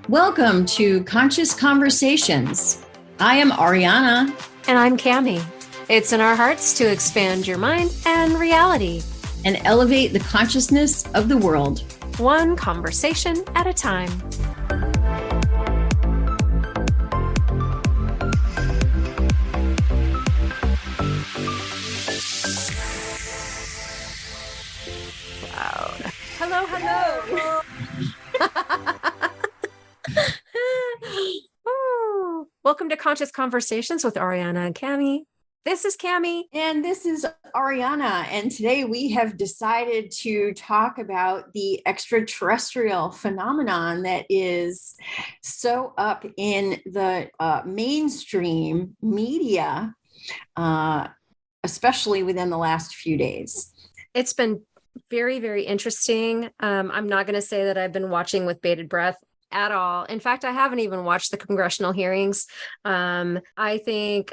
Welcome to Conscious Conversations. I am Ariana. And I'm Cami. It's in our hearts to expand your mind and reality and elevate the consciousness of the world, one conversation at a time. Loud. Hello, hello. Welcome to Conscious Conversations with Ariana and Cami. This is Cami. And this is Ariana. And today we have decided to talk about the extraterrestrial phenomenon that is so up in the mainstream media, especially within the last few days. It's been very, very interesting. I'm not going to say that I've been watching with bated breath at all. In fact, I haven't even watched the congressional hearings. I think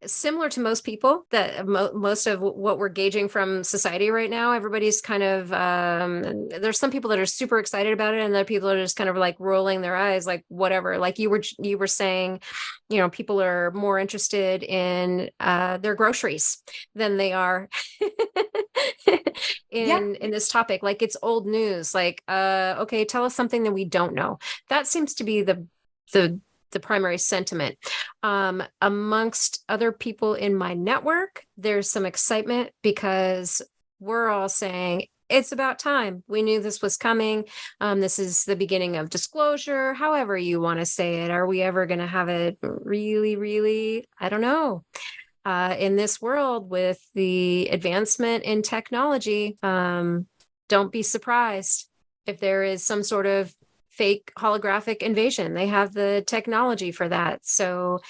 similar to most people, that most of what we're gauging from society right now, everybody's kind of, there's some people that are super excited about it, and other people are just kind of like rolling their eyes, like whatever. Like you were saying, you know, people are more interested in their groceries than they are in this topic. Like it's old news. Like, okay, tell us something that we don't know. That seems to be the primary sentiment. Amongst other people in my network, there's some excitement because we're all saying it's about time. We knew this was coming. This is the beginning of disclosure, however you want to say it. Are we ever going to have it really? I don't know. In this world with the advancement in technology, don't be surprised if there is some sort of fake holographic invasion. They have the technology for that. So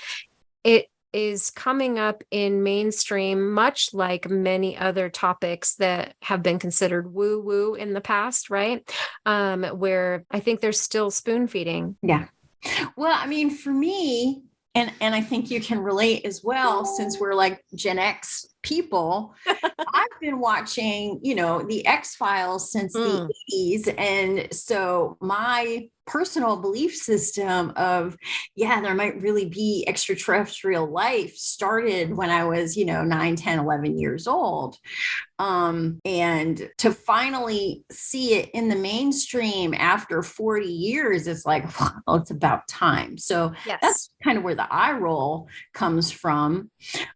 it is coming up in mainstream, much like many other topics that have been considered woo-woo in the past, right? Where I think there's still spoon feeding. Yeah. Well, I mean, for me, and I think you can relate as well, since we're like Gen X people, I've been watching, you know, the X-Files since the 80s. And so my personal belief system of, there might really be extraterrestrial life started when I was, 9, 10, 11 years old. And to finally see it in the mainstream after 40 years, it's like, well, it's about time. So that's kind of where the eye roll comes from.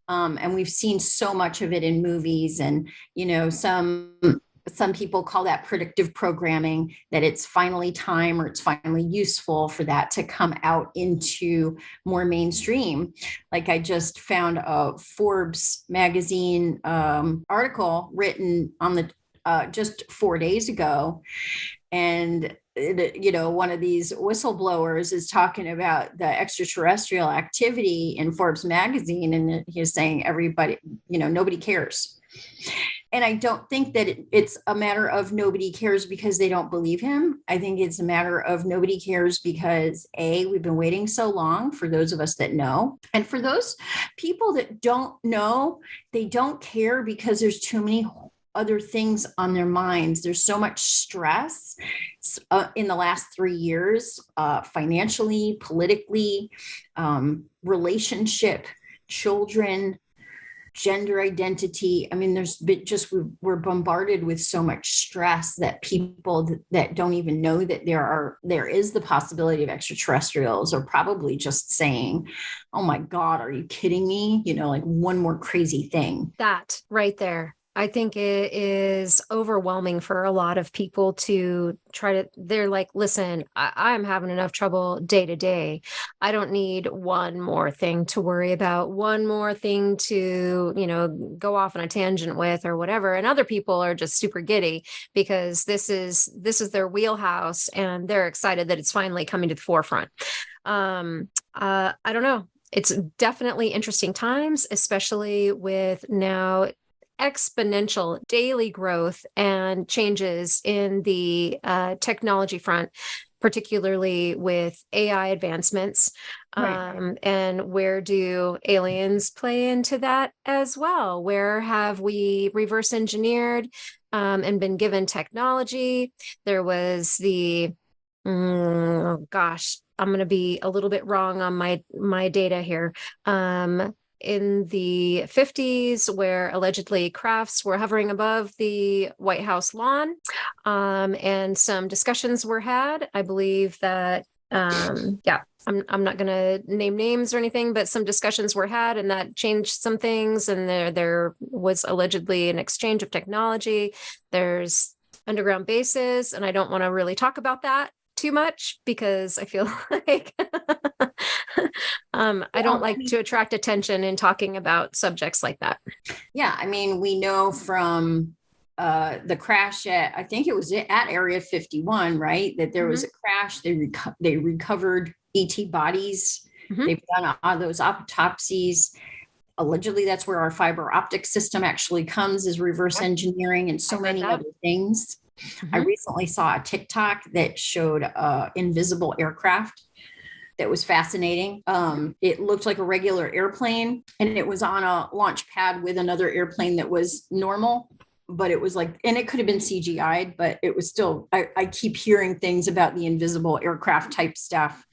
And we've seen so much of it in movies, and, some people call that predictive programming, that it's finally time, or it's finally useful for that to come out into more mainstream. Like I just found a Forbes magazine article written on the just 4 days ago. And one of these whistleblowers is talking about the extraterrestrial activity in Forbes magazine. And he's saying everybody, nobody cares. And I don't think that it's a matter of nobody cares because they don't believe him. I think it's a matter of nobody cares because we've been waiting so long, for those of us that know. And for those people that don't know, they don't care because there's too many other things on their minds. There's so much stress in the last 3 years, financially, politically, relationship, children, gender identity. I mean, there's been we're bombarded with so much stress that people that don't even know that there is the possibility of extraterrestrials are probably just saying, oh my God, are you kidding me? Like one more crazy thing. That right there. I think it is overwhelming for a lot of people to they're like, listen, I'm having enough trouble day to day. I don't need one more thing to worry about, one more thing to, go off on a tangent with or whatever. And other people are just super giddy because this is their wheelhouse and they're excited that it's finally coming to the forefront. I don't know. It's definitely interesting times, especially with now exponential daily growth and changes in the technology front, particularly with AI advancements. Right. And where do aliens play into that as well? Where have we reverse engineered and been given technology? There was oh gosh, I'm going to be a little bit wrong on my data here. In the 50s, where allegedly crafts were hovering above the White House lawn, and some discussions were had. I believe that, yeah, I'm not going to name names or anything, but some discussions were had, and that changed some things. And there was allegedly an exchange of technology. There's underground bases, and I don't want to really talk about that too much because I feel like I don't like to attract attention in talking about subjects like that. Yeah, I mean, we know from the crash at, I think it was at Area 51, right? That there was a crash. They recovered ET bodies. They've done all those autopsies. Allegedly, that's where our fiber optic system actually comes, is reverse engineering and so many other things. I recently saw a TikTok that showed invisible aircraft that was fascinating. It looked like a regular airplane, and it was on a launch pad with another airplane that was normal, but it was like, and it could have been CGI'd, but it was still, I keep hearing things about the invisible aircraft type stuff.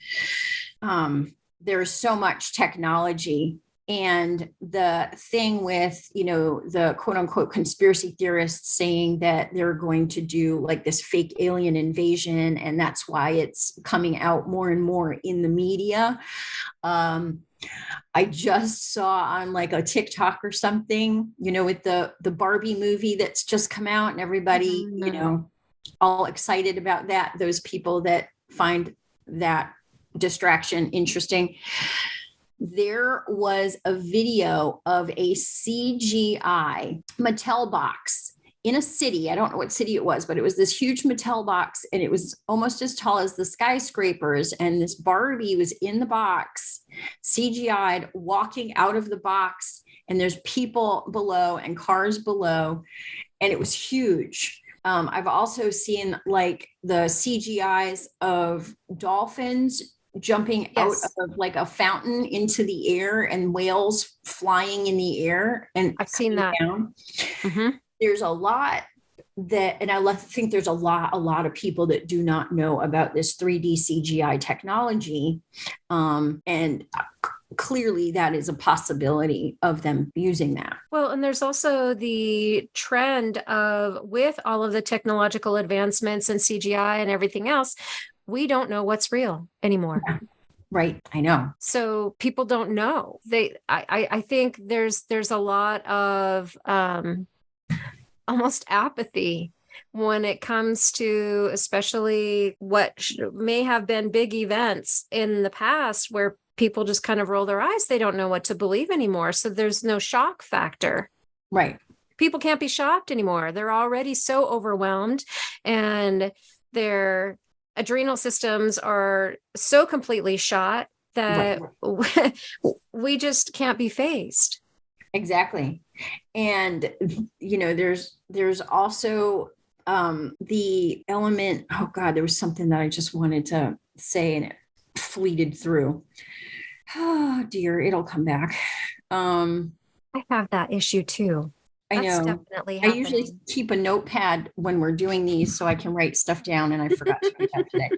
There's so much technology. And the thing with, the quote unquote conspiracy theorists saying that they're going to do like this fake alien invasion, and that's why it's coming out more and more in the media. I just saw on like a TikTok or something, with the Barbie movie that's just come out, and everybody, all excited about that. Those people that find that distraction interesting. There was a video of a CGI Mattel box in a city. I don't know what city it was, but it was this huge Mattel box, and it was almost as tall as the skyscrapers. And this Barbie was in the box, CGI'd, walking out of the box, and there's people below and cars below, and it was huge. I've also seen like the CGIs of dolphins jumping out of like a fountain into the air, and whales flying in the air. And I've seen that. There's a lot that, and I think there's a lot of people that do not know about this 3D CGI technology. And clearly that is a possibility of them using that. Well, and there's also the trend of, with all of the technological advancements and CGI and everything else, we don't know what's real anymore. Yeah. Right. I know. So people don't know. I think there's a lot of almost apathy when it comes to, especially what may have been big events in the past where people just kind of roll their eyes. They don't know what to believe anymore. So there's no shock factor. Right. People can't be shocked anymore. They're already so overwhelmed, and their adrenal systems are so completely shot that we just can't be fazed. Exactly. And, there's also the element, oh God, there was something that I just wanted to say and it fleeted through. Oh dear, it'll come back. I have that issue too. That's I know. Definitely happening. I usually keep a notepad when we're doing these so I can write stuff down, and I forgot to write that today.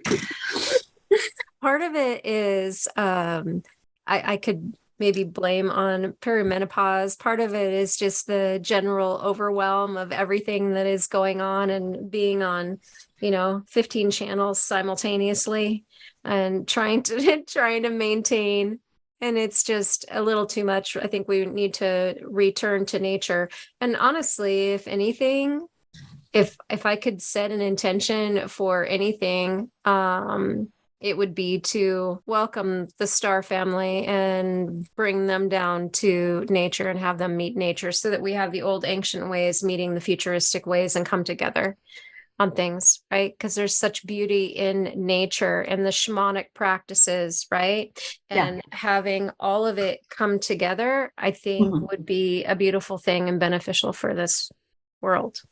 Part of it is I could maybe blame on perimenopause. Part of it is just the general overwhelm of everything that is going on and being on, 15 channels simultaneously and trying to maintain. And it's just a little too much. I think we need to return to nature. And honestly, if anything, if I could set an intention for anything, it would be to welcome the star family and bring them down to nature and have them meet nature, so that we have the old ancient ways meeting the futuristic ways and come together on things, right? Because there's such beauty in nature and the shamanic practices, right? And having all of it come together, I think would be a beautiful thing and beneficial for this world.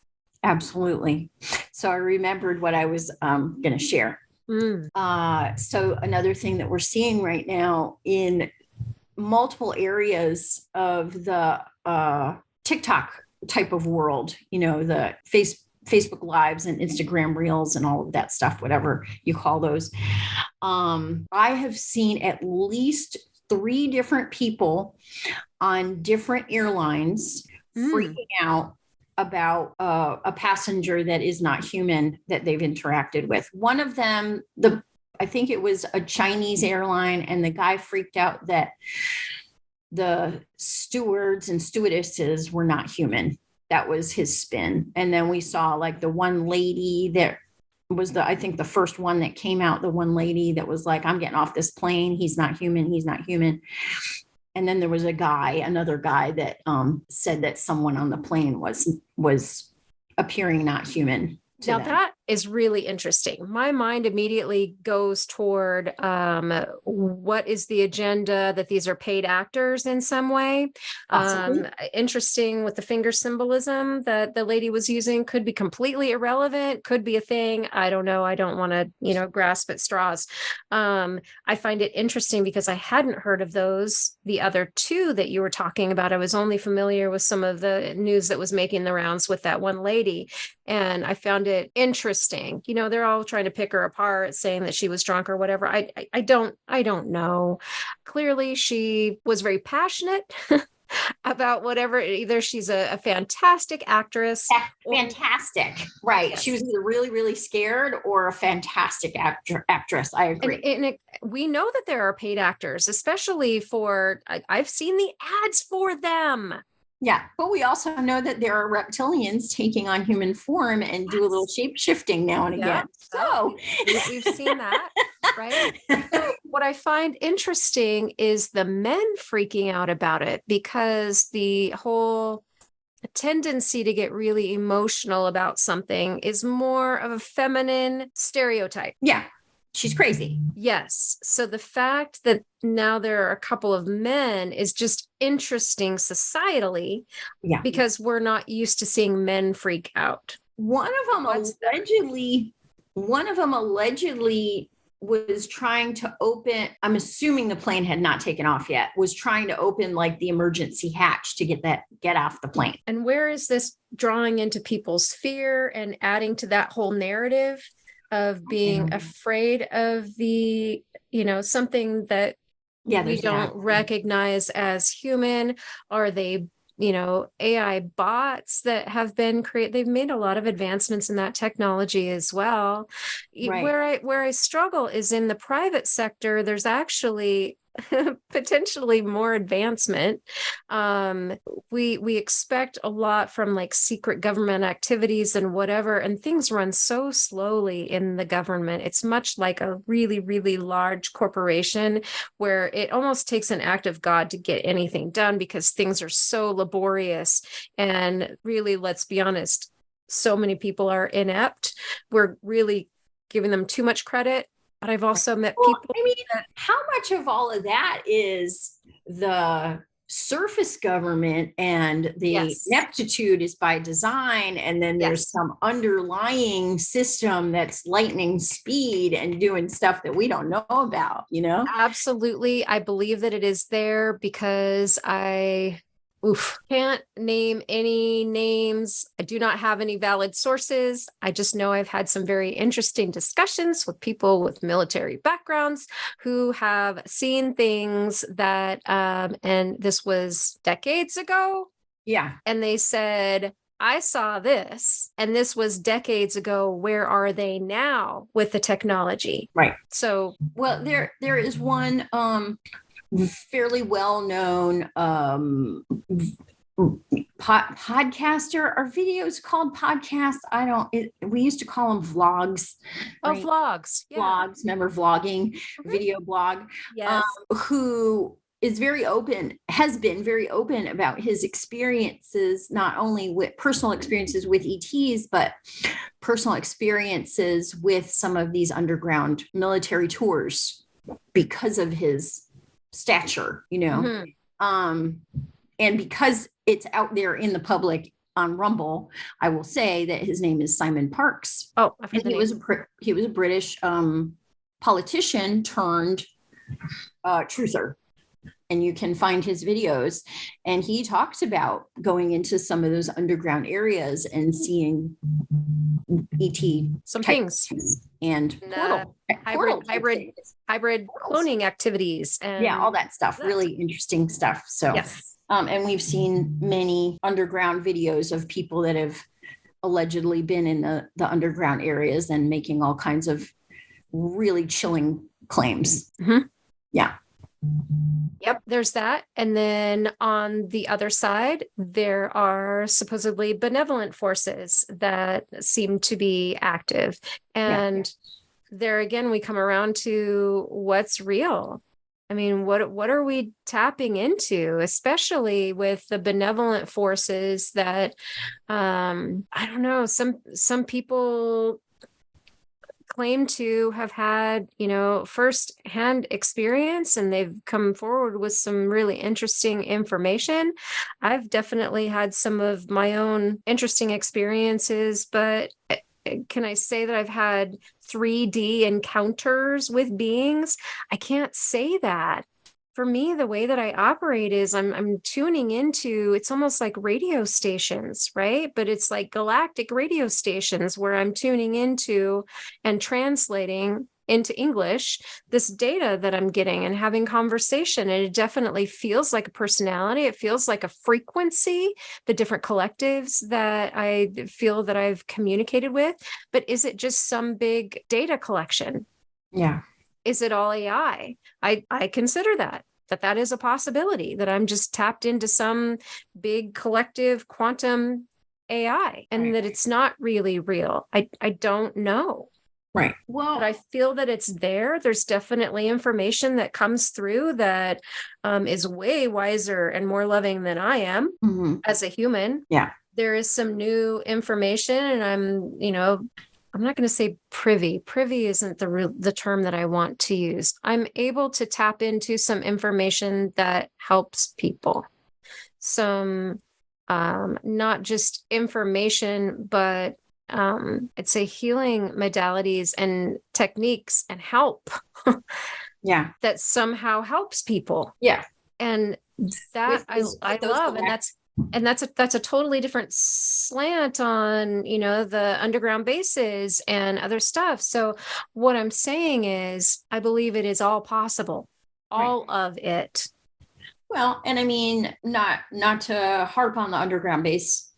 Absolutely. So I remembered what I was going to share. So another thing that we're seeing right now in multiple areas of the TikTok type of world, the Facebook Lives and Instagram Reels and all of that stuff, whatever you call those. I have seen at least 3 different people on different airlines freaking out about a passenger that is not human that they've interacted with. One of them, I think it was a Chinese airline, and the guy freaked out that the stewards and stewardesses were not human. That was his spin. And then we saw like the one lady that was I think the first one that came out, the one lady that was like, I'm getting off this plane. He's not human. He's not human. And then there was another guy that said that someone on the plane was appearing not human. Now that is really interesting. My mind immediately goes toward what is the agenda, that these are paid actors in some way. Interesting with the finger symbolism that the lady was using, could be completely irrelevant, could be a thing. I don't know. I don't want to, grasp at straws. I find it interesting because I hadn't heard of those. The other 2 that you were talking about, I was only familiar with some of the news that was making the rounds with that one lady. And I found it interesting. They're all trying to pick her apart, saying that she was drunk or whatever. I don't know. Clearly, she was very passionate about whatever. Either she's a fantastic actress. Fantastic. Right. Yes. She was either really, really scared or a fantastic actress. I agree. And we know that there are paid actors, especially for, I've seen the ads for them. Yeah, but we also know that there are reptilians taking on human form and do a little shape shifting now and again. So we've seen that, right? So what I find interesting is the men freaking out about it, because the whole tendency to get really emotional about something is more of a feminine stereotype. Yeah. She's crazy. Yes. So the fact that now there are a couple of men is just interesting societally, because we're not used to seeing men freak out. One of them allegedly was trying to open, I'm assuming the plane had not taken off yet, was trying to open like the emergency hatch to get off the plane. And where is this drawing into people's fear and adding to that whole narrative of being afraid of the, something that we don't recognize as human? Are they, AI bots that have been created? They've made a lot of advancements in that technology as well. Right. Where I struggle is in the private sector. There's actually potentially more advancement. We expect a lot from like secret government activities and whatever, and things run so slowly in the government. It's much like a really, really large corporation where it almost takes an act of God to get anything done, because things are so laborious. And really, let's be honest, so many people are inept. We're really giving them too much credit. But I've also met people. How much of all of that is the surface government, and the ineptitude is by design, and then there's some underlying system that's lightning speed and doing stuff that we don't know about, Absolutely. I believe that it is there, because can't name any names. I do not have any valid sources. I just know I've had some very interesting discussions with people with military backgrounds who have seen things that, and this was decades ago. Yeah. And they said, I saw this, and this was decades ago. Where are they now with the technology? Right. So, well, there is one, fairly well-known podcaster. Are videos called podcasts? We used to call them vlogs. Right? Vlogs. Yeah. Vlogs. Remember vlogging, video blog? Yes. Who is very open, has been very open about his experiences, not only with personal experiences with ETs, but personal experiences with some of these underground military tours because of his stature, and because it's out there in the public on Rumble, I will say that his name is Simon Parks. Oh, and he was a British politician turned truther. And you can find his videos. And he talks about going into some of those underground areas and seeing ET some things and hybrid cloning activities and all that stuff. Really interesting stuff. So yes. And we've seen many underground videos of people that have allegedly been in the underground areas and making all kinds of really chilling claims. Mm-hmm. Yeah. Yep, there's that. And then on the other side, there are supposedly benevolent forces that seem to be active. And there again, we come around to what's real. I mean, what are we tapping into, especially with the benevolent forces that, I don't know, some people claim to have had, first-hand experience, and they've come forward with some really interesting information. I've definitely had some of my own interesting experiences, but can I say that I've had 3D encounters with beings? I can't say that. For me, the way that I operate is I'm tuning into, it's almost like radio stations, right? But it's like galactic radio stations where I'm tuning into and translating into English this data that I'm getting and having conversation. And it definitely feels like a personality. It feels like a frequency, the different collectives that I feel that I've communicated with. But is it just some big data collection? Yeah. Is it all AI? I consider that is a possibility, that I'm just tapped into some big collective quantum AI and that it's not really real. I don't know. Right. Well, but I feel that it's there. There's definitely information that comes through that is way wiser and more loving than I am as a human. Yeah. There is some new information, and I'm not going to say privy. Privy isn't the term that I want to use. I'm able to tap into some information that helps people. Some, not just information, but I'd say healing modalities and techniques and help. Yeah. That somehow helps people. Yeah. And that I love. And that's a totally different slant on, the underground bases and other stuff. So what I'm saying is, I believe it is all possible, all of it. Well, and I mean, not to harp on the underground base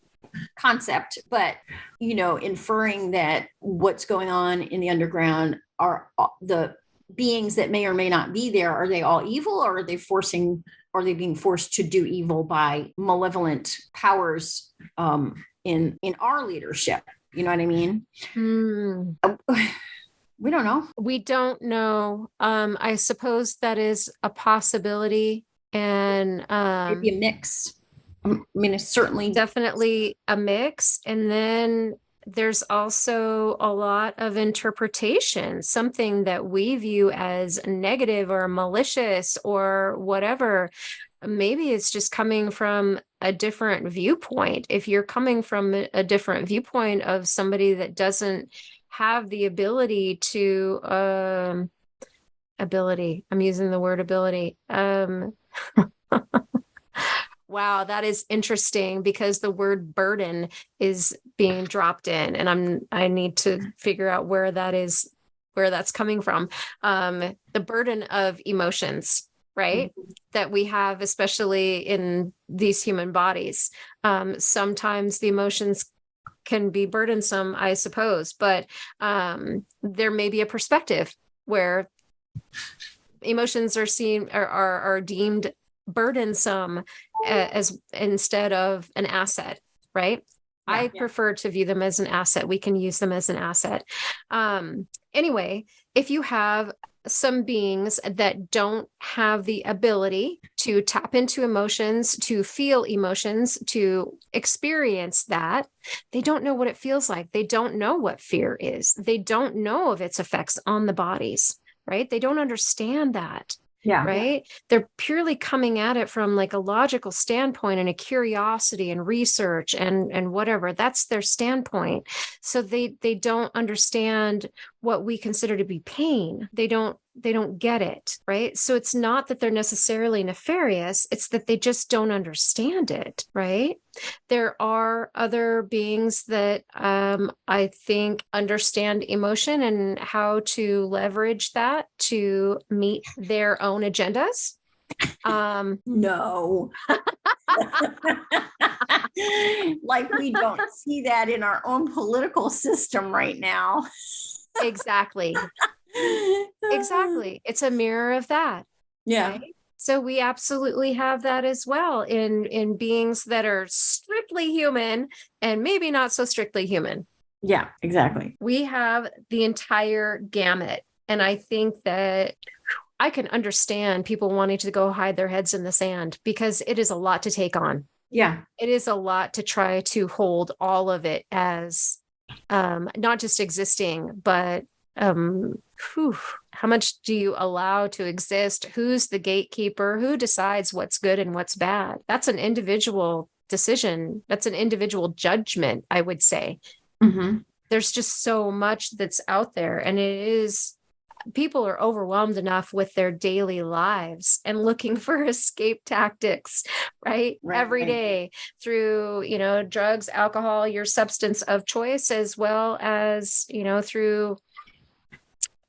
concept, but, inferring that what's going on in the underground are the beings that may or may not be there. Are they all evil, or are they being forced to do evil by malevolent powers in our leadership? You know what I mean? We don't know. We don't know. I suppose that is a possibility, and maybe a mix. I mean, it's certainly definitely a mix. And then there's also a lot of interpretation, something that we view as negative or malicious or whatever. Maybe it's just coming from a different viewpoint. If you're coming from a different viewpoint of somebody that doesn't have the ability to, I'm using the word ability. Wow, that is interesting, because the word burden is being dropped in, and I need to figure out where that's coming from. The burden of emotions, right? That we have, especially in these human bodies. Sometimes the emotions can be burdensome, I suppose, but there may be a perspective where emotions are seen are deemed burdensome as instead of an asset, right? I prefer to view them as an asset. We can use them as an asset. Anyway, if you have some beings that don't have the ability to tap into emotions, to feel emotions, to experience that, they don't know what it feels like. They don't know what fear is. They don't know of its effects on the bodies, right? They don't understand that. Yeah. Right. They're purely coming at it from like a logical standpoint and a curiosity and research and whatever. That's their standpoint. So they don't understand what we consider to be pain. They don't get it. Right. So it's not that they're necessarily nefarious. It's that they just don't understand it. Right. There are other beings that I think understand emotion and how to leverage that to meet their own agendas. No. Like we don't see that in our own political system right now. Exactly. Exactly. It's a mirror of that. Yeah. Right? So we absolutely have that as well in beings that are strictly human and maybe not so strictly human. Yeah, exactly. We have the entire gamut. And I think that I can understand people wanting to go hide their heads in the sand because it is a lot to take on. Yeah. It is a lot to try to hold all of it as not just existing, but how much do you allow to exist? Who's the gatekeeper? Who decides what's good and what's bad? That's an individual decision. That's an individual judgment, I would say. Mm-hmm. There's just so much that's out there, and people are overwhelmed enough with their daily lives and looking for escape tactics, right? Every day through, drugs, alcohol, your substance of choice, as well as, through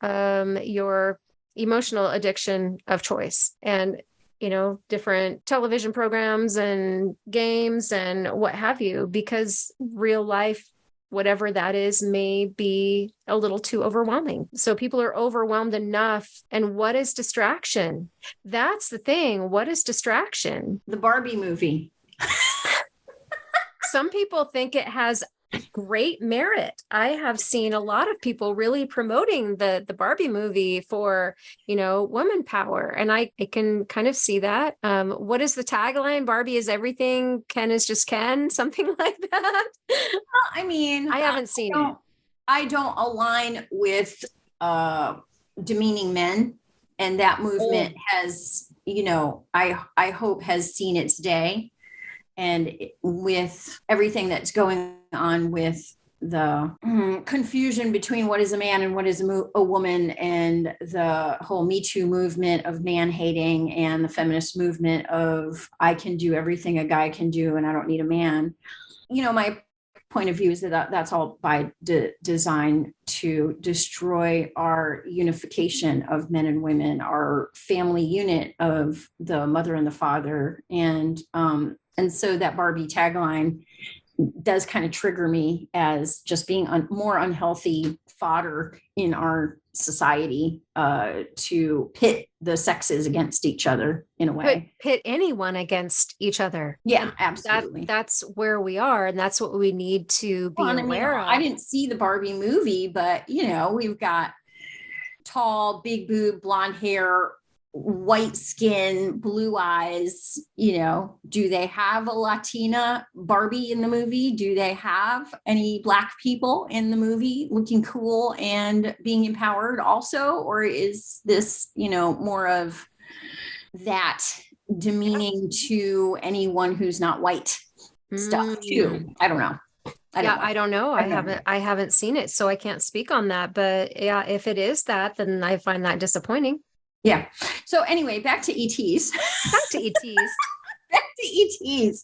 your emotional addiction of choice and, different television programs and games and what have you, because real life, whatever that is, may be a little too overwhelming. So people are overwhelmed enough. And what is distraction? That's the thing. What is distraction? The Barbie movie. Some people think it has great merit. I have seen a lot of people really promoting the Barbie movie for, woman power. And I can kind of see that. What is the tagline? Barbie is everything. Ken is just Ken. Something like that. Well, I mean, I haven't seen it. I don't align with demeaning men. And that movement has, I hope has seen its day. And with everything that's going on with the confusion between what is a man and what is a woman, and the whole Me Too movement of man hating, and the feminist movement of I can do everything a guy can do and I don't need a man. My point of view is that that's all by design to destroy our unification of men and women, our family unit of the mother and the father. And so that Barbie tagline does kind of trigger me as just being more unhealthy fodder in our society to pit the sexes against each other in a way. Pit anyone against each other. Yeah, absolutely. That's where we are. And that's what we need to be aware of. I didn't see the Barbie movie, but, we've got tall, big boob, blonde hair, white skin, blue eyes. Do they have a Latina Barbie in the movie? Do they have any Black people in the movie looking cool and being empowered also? Or is this, more of that demeaning to anyone who's not white stuff too? I don't know. I don't know. I haven't seen it, so I can't speak on that. But yeah, if it is that, then I find that disappointing. Yeah. So anyway, back to ETs. Back to ETs. Back to ETs.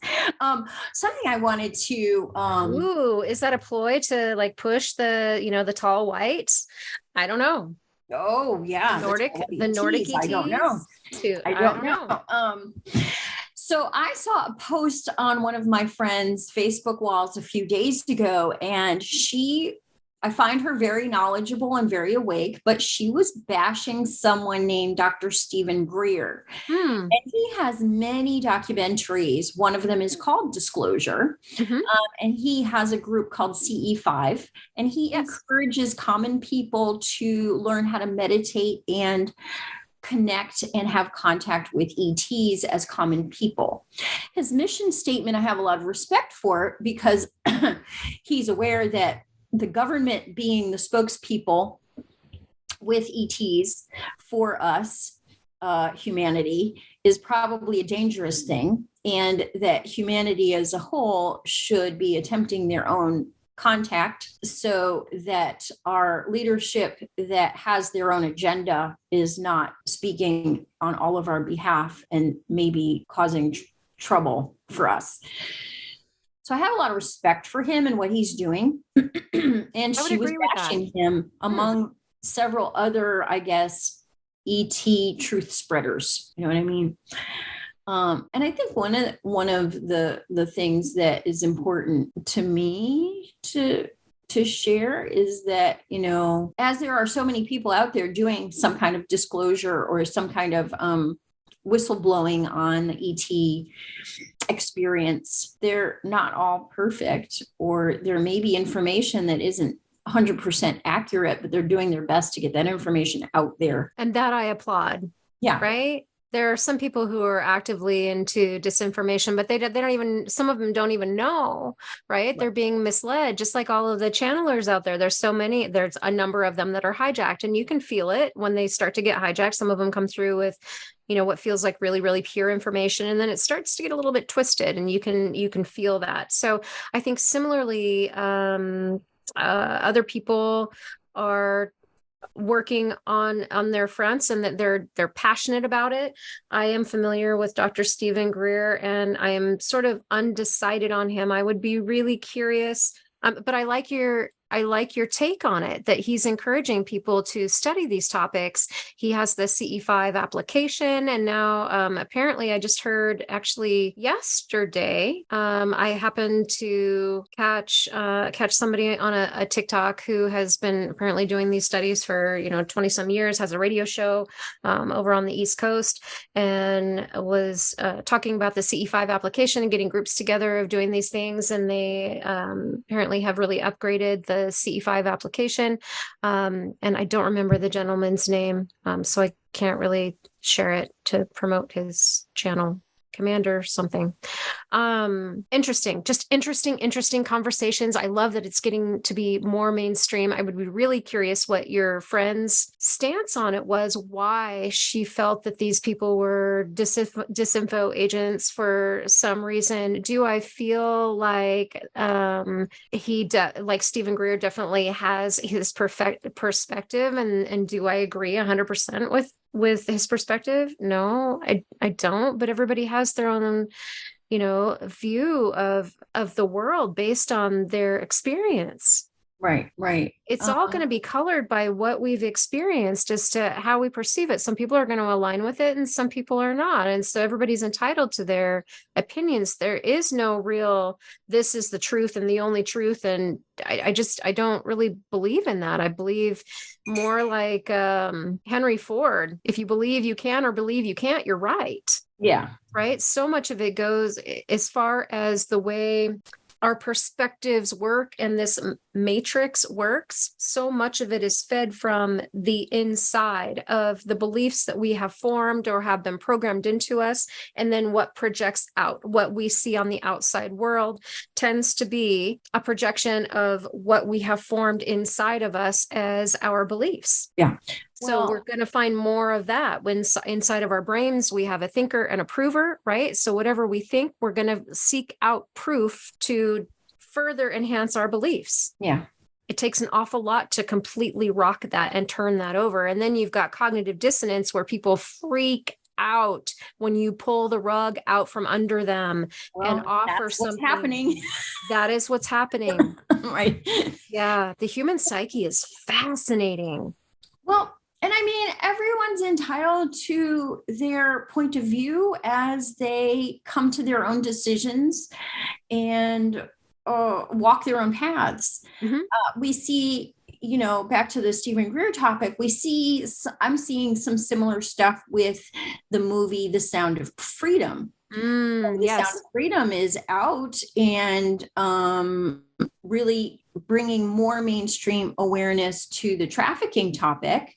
Something I wanted to. Is that a ploy to like push the tall whites? I don't know. Oh yeah, the Nordic ETs. I don't know. I don't know. So I saw a post on one of my friend's Facebook walls a few days ago, and I find her very knowledgeable and very awake, but she was bashing someone named Dr. Stephen Greer. And he has many documentaries. One of them is called Disclosure. And he has a group called CE5. And he encourages common people to learn how to meditate and connect and have contact with ETs as common people. His mission statement, I have a lot of respect for, because he's aware that the government being the spokespeople with ETs for us humanity is probably a dangerous thing, and that humanity as a whole should be attempting their own contact, so that our leadership that has their own agenda is not speaking on all of our behalf and maybe causing trouble for us. So I have a lot of respect for him and what he's doing. And she was bashing him among several other, I guess, ET truth spreaders. You know what I mean? And I think one of the things that is important to me to share is that, you know, as there are so many people out there doing some kind of disclosure or some kind of whistleblowing on the ET experience, they're not all perfect, or there may be information that isn't 100% accurate, but they're doing their best to get that information out there. And that I applaud. Yeah. Right. There are some people who are actively into disinformation, but they don't even, some of them don't even know, right? They're being misled, just like all of the channelers out there. There's a number of them that are hijacked, and you can feel it when they start to get hijacked. Some of them come through with, you know, what feels like really, really pure information, and then it starts to get a little bit twisted, and you can feel that. So I think similarly, other people are working on their fronts, and that they're passionate about it. I am familiar with Dr. Stephen Greer, and I am sort of undecided on him. I would be really curious, but I like your take on it, that he's encouraging people to study these topics. He has the CE5 application, and now apparently I just heard actually yesterday, I happened to catch somebody on a TikTok who has been apparently doing these studies for 20 some years, has a radio show over on the East Coast, and was talking about the CE5 application and getting groups together of doing these things, and they apparently have really upgraded the CE5 application. And I don't remember the gentleman's name, so I can't really share it to promote his channel. Commander something. Interesting conversations. I love that it's getting to be more mainstream. I would be really curious what your friend's stance on it was, why she felt that these people were disinfo agents for some reason. Do I feel like like Stephen Greer definitely has his perspective, and do I agree 100% with his perspective? No, I don't, but everybody has their own, view of the world based on their experience. Right. It's all going to be colored by what we've experienced as to how we perceive it. Some people are going to align with it and some people are not. And so everybody's entitled to their opinions. There is no real, this is the truth and the only truth. And I don't really believe in that. I believe more like Henry Ford. If you believe you can or believe you can't, you're right. Yeah. Right. So much of it goes as far as the way our perspectives work and this matrix works. So much of it is fed from the inside of the beliefs that we have formed or have been programmed into us. And then what projects out, what we see on the outside world tends to be a projection of what we have formed inside of us as our beliefs. Yeah. So we're going to find more of that when inside of our brains, we have a thinker and a prover, right? So whatever we think, we're going to seek out proof to further enhance our beliefs. Yeah. It takes an awful lot to completely rock that and turn that over. And then you've got cognitive dissonance where people freak out when you pull the rug out from under them and offer something. What's happening. That is what's happening. Right. Yeah. The human psyche is fascinating. Well, and I mean, everyone's entitled to their point of view as they come to their own decisions and walk their own paths. Mm-hmm. We see, back to the Stephen Greer topic, I'm seeing some similar stuff with the movie, The Sound of Freedom. The Yes. Sound of Freedom is out and really bringing more mainstream awareness to the trafficking topic.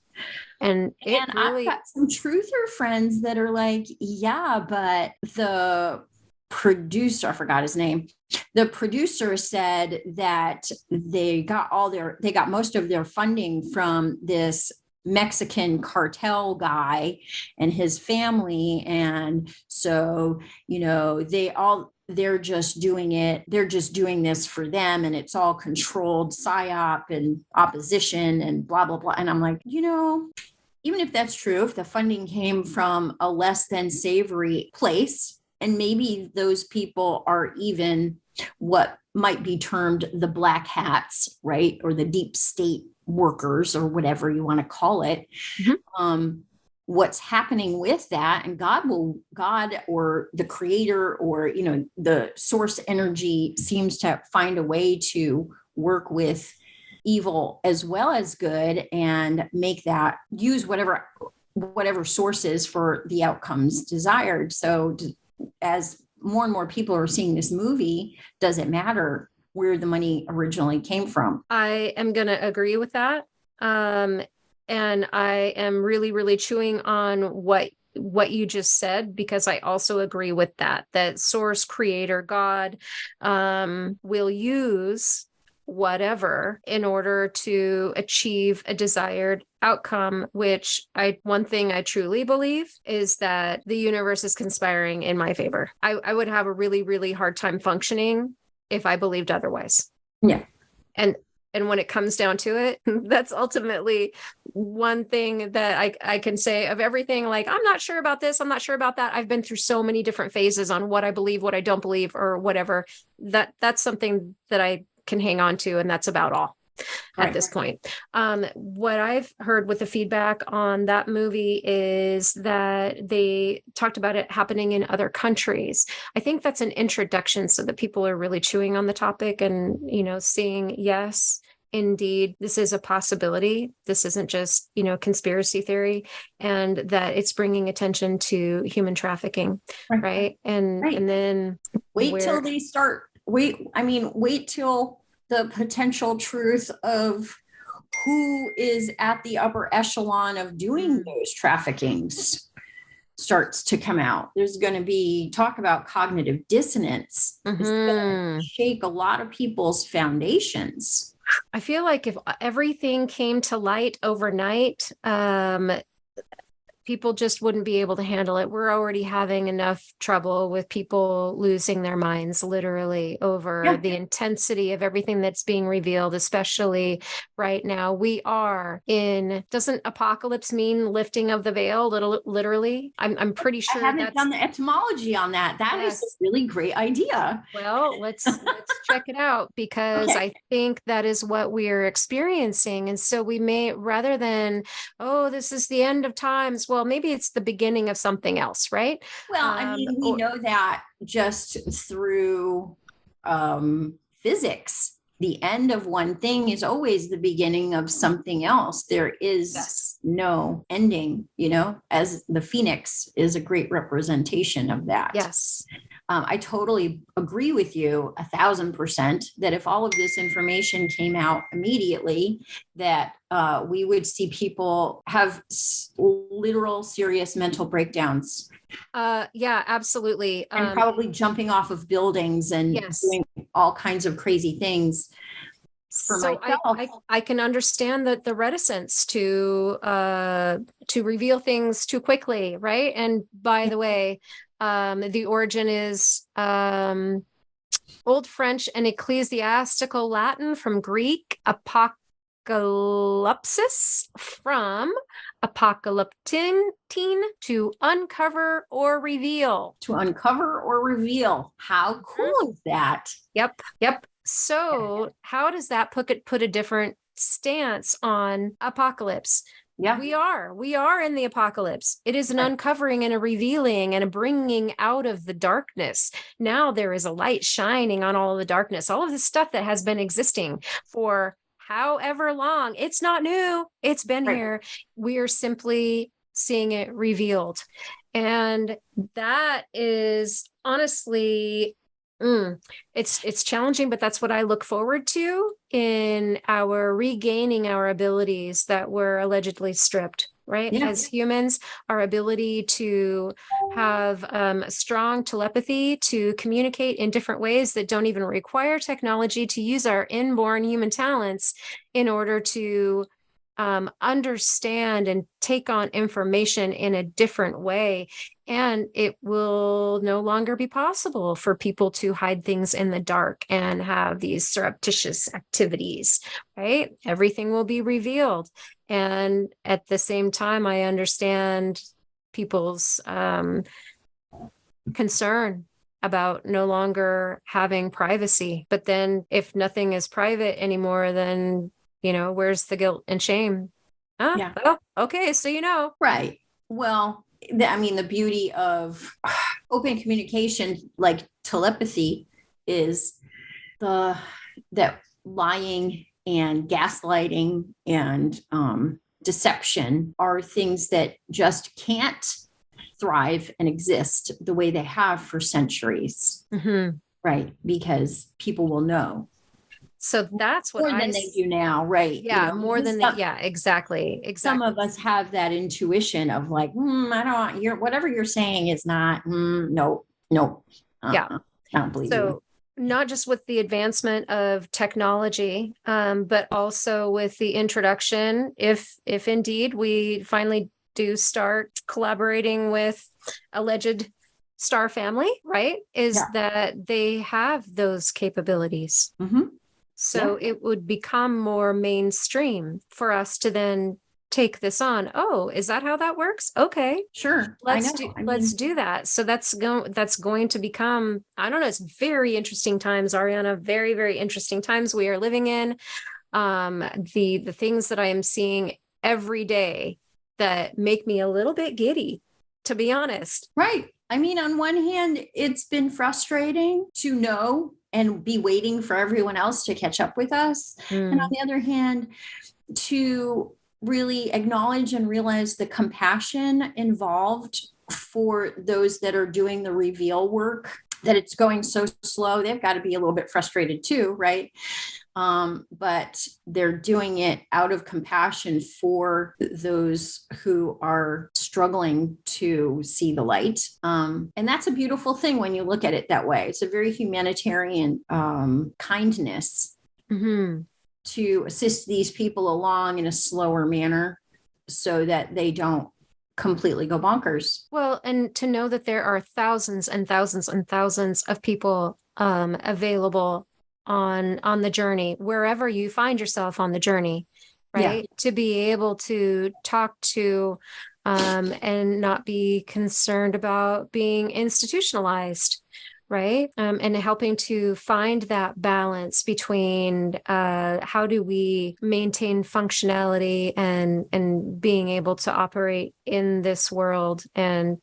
And I've got some truther friends that are like, yeah, but the producer, I forgot his name. The producer said that they got most of their funding from this Mexican cartel guy and his family. And so, they're just doing it. They're just doing this for them. And it's all controlled psyop and opposition and blah, blah, blah. And I'm like, even if that's true, if the funding came from a less than savory place, and maybe those people are even what might be termed the black hats, right? Or the deep state workers, or whatever you want to call it. Mm-hmm. What's happening with that, and God or the creator, or the source energy seems to find a way to work with evil as well as good, and make that use whatever sources for the outcomes desired. So as more and more people are seeing this movie, does it matter where the money originally came from? I am going to agree with that. And I am really, really chewing on what you just said, because I also agree with that source, creator, God, will use whatever in order to achieve a desired outcome, which one thing I truly believe is that the universe is conspiring in my favor. I would have a really, really hard time functioning if I believed otherwise. Yeah. And when it comes down to it, that's ultimately one thing that I can say of everything. Like, I'm not sure about this. I'm not sure about that. I've been through so many different phases on what I believe, what I don't believe, or whatever. That's something that I can hang on to. And that's about all at this point. What I've heard with the feedback on that movie is that they talked about it happening in other countries. I think that's an introduction so that people are really chewing on the topic and, seeing, yes, indeed, this is a possibility. This isn't just, conspiracy theory, and that it's bringing attention to human trafficking. Right. And then wait till they start. Wait till the potential truth of who is at the upper echelon of doing those traffickings starts to come out. There's going to be talk about cognitive dissonance. Mm-hmm. It's going to shake a lot of people's foundations. I feel like if everything came to light overnight, people just wouldn't be able to handle it. We're already having enough trouble with people losing their minds literally over the intensity of everything that's being revealed, especially right now. We are doesn't apocalypse mean lifting of the veil literally? I'm pretty sure I haven't done the etymology on that. That is a really great idea. Well, let's check it out, because I think that is what we're experiencing. And so we may, rather than, this is the end of times, well, maybe it's the beginning of something else, right? Well, we know that just through physics. The end of one thing is always the beginning of something else. There is no ending, as the phoenix is a great representation of that. Yes. I totally agree with you 1,000% that if all of this information came out immediately, that we would see people have literal serious mental breakdowns. Yeah, absolutely. And probably jumping off of buildings and doing all kinds of crazy things. So I can understand that the reticence to reveal things too quickly, right? And by the way, the origin is Old French and ecclesiastical Latin from Greek, apocalypsis from apocalyptin, to uncover or reveal. To uncover or reveal. How cool is that? Yep. So how does that put a different stance on apocalypse? Yeah, we are in the apocalypse. It is an uncovering and a revealing and a bringing out of the darkness. Now there is a light shining on all of the darkness, all of the stuff that has been existing for however long. It's not new. It's been here. We are simply seeing it revealed. And that is honestly, it's challenging, but that's what I look forward to in our regaining our abilities that were allegedly stripped, right? Yeah. As humans, our ability to have strong telepathy, to communicate in different ways that don't even require technology, to use our inborn human talents in order to understand and take on information in a different way. And it will no longer be possible for people to hide things in the dark and have these surreptitious activities, right? Everything will be revealed. And at the same time, I understand people's concern about no longer having privacy. But then if nothing is private anymore, then, where's the guilt and shame? Yeah. Oh, okay. So, Right. Well, the beauty of open communication, like telepathy, is that lying and gaslighting and deception are things that just can't thrive and exist the way they have for centuries. Mm-hmm. Right. Because people will know. So that's what more than they do now, right? Yeah, more than that. Yeah, exactly. Some of us have that intuition of like, whatever you're saying is not. No. Yeah, I don't believe so not just with the advancement of technology, but also with the introduction, if indeed we finally do start collaborating with alleged star family, right? That they have those capabilities. Mm-hmm. So it would become more mainstream for us to then take this on. Oh, is that how that works? Okay, sure. Let's do that. So that's going to become, I don't know, it's very interesting times, Ariana, very, very interesting times we are living in. The things that I am seeing every day that make me a little bit giddy, to be honest. Right. On one hand, it's been frustrating to know and be waiting for everyone else to catch up with us. And on the other hand, to really acknowledge and realize the compassion involved for those that are doing the reveal work, that it's going so slow. They've got to be a little bit frustrated too, right? But they're doing it out of compassion for those who are struggling to see the light. And that's a beautiful thing when you look at it that way. It's a very humanitarian kindness to assist these people along in a slower manner so that they don't completely go bonkers. Well, and to know that there are thousands and thousands and thousands of people available on the journey, wherever you find yourself on the journey, right? Yeah. To be able to talk to and not be concerned about being institutionalized, right? And helping to find that balance between how do we maintain functionality and being able to operate in this world and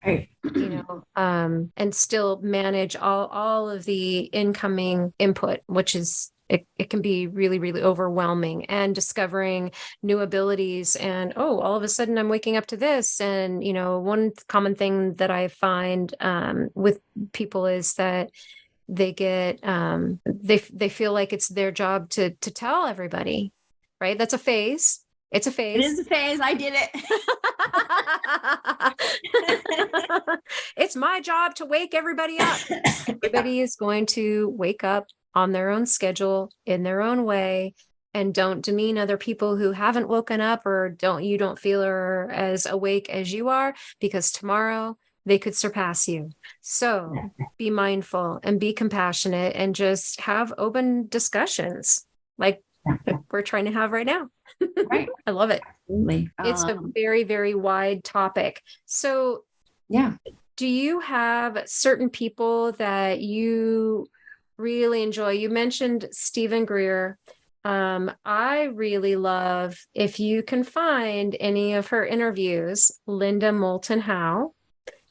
and still manage all of the incoming input, which is it can be really, really overwhelming, and discovering new abilities. And all of a sudden I'm waking up to this. And one common thing that I find with people is that they get they feel like it's their job to tell everybody, right? That's a phase. It's a phase. It is a phase. I did it. It's my job to wake everybody up. Everybody is going to wake up on their own schedule, in their own way, and don't demean other people who haven't woken up or don't feel are as awake as you are, because tomorrow they could surpass you. So be mindful and be compassionate and just have open discussions like we're trying to have right now. Right. I love it. Absolutely. It's a very, very wide topic. So do you have certain people that you really enjoy? You mentioned Stephen Greer. I really love, if you can find any of her interviews, Linda Moulton Howe.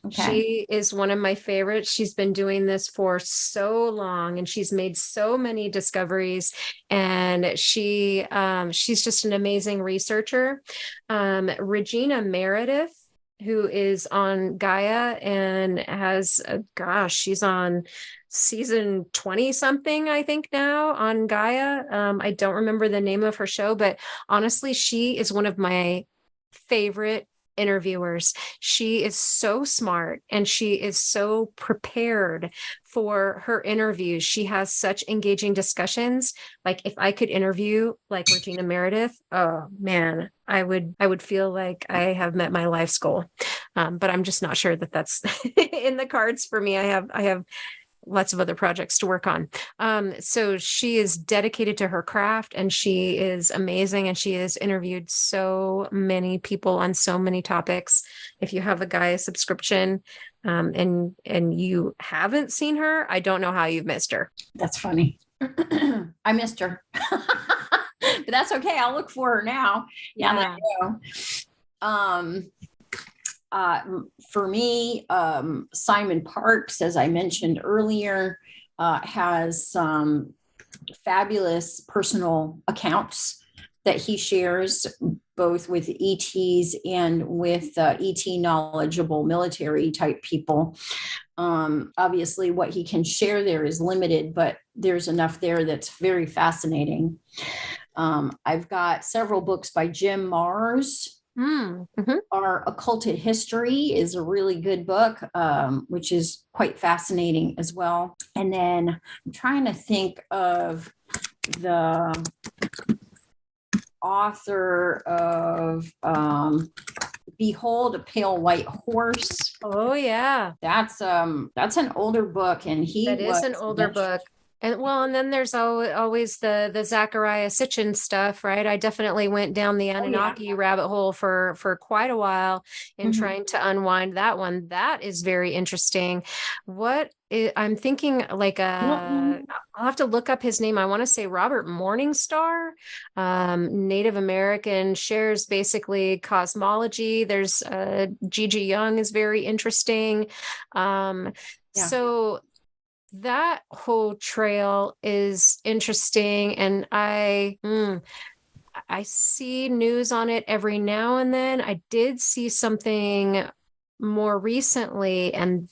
Okay. She is one of my favorites. She's been doing this for so long and she's made so many discoveries, and she's just an amazing researcher. Regina Meredith, who is on Gaia and has, she's on season 20 something, I think now on Gaia. I don't remember the name of her show, but honestly, she is one of my favorite interviewers. She is so smart and she is so prepared for her interviews. She has such engaging discussions. Like if I could interview like Regina Meredith, oh man, I would feel like I have met my life's goal. But I'm just not sure that that's in the cards for me. I have lots of other projects to work on. So she is dedicated to her craft and she is amazing. And she has interviewed so many people on so many topics. If you have a Gaia subscription, and you haven't seen her, I don't know how you've missed her. That's funny. I missed her, but that's okay. I'll look for her now. Yeah. Now that I know. For me, Simon Parks, as I mentioned earlier, has some fabulous personal accounts that he shares both with ETs and with ET knowledgeable military type people. Obviously, what he can share there is limited, but there's enough there that's very fascinating. I've got several books by Jim Marrs. Mm-hmm. Our Occulted History is a really good book, which is quite fascinating as well. And then I'm trying to think of the author of Behold a Pale White Horse. Oh yeah. That's an older book, and that is an older book. And then there's always the Zachariah Sitchin stuff, right? I definitely went down the Anunnaki rabbit hole for quite a while in trying to unwind that one. That is very interesting. I'm thinking like I'll have to look up his name. I want to say Robert Morningstar, Native American, shares basically cosmology. There's Gigi Young is very interesting. So that whole trail is interesting, and I see news on it every now and then. I did see something more recently, and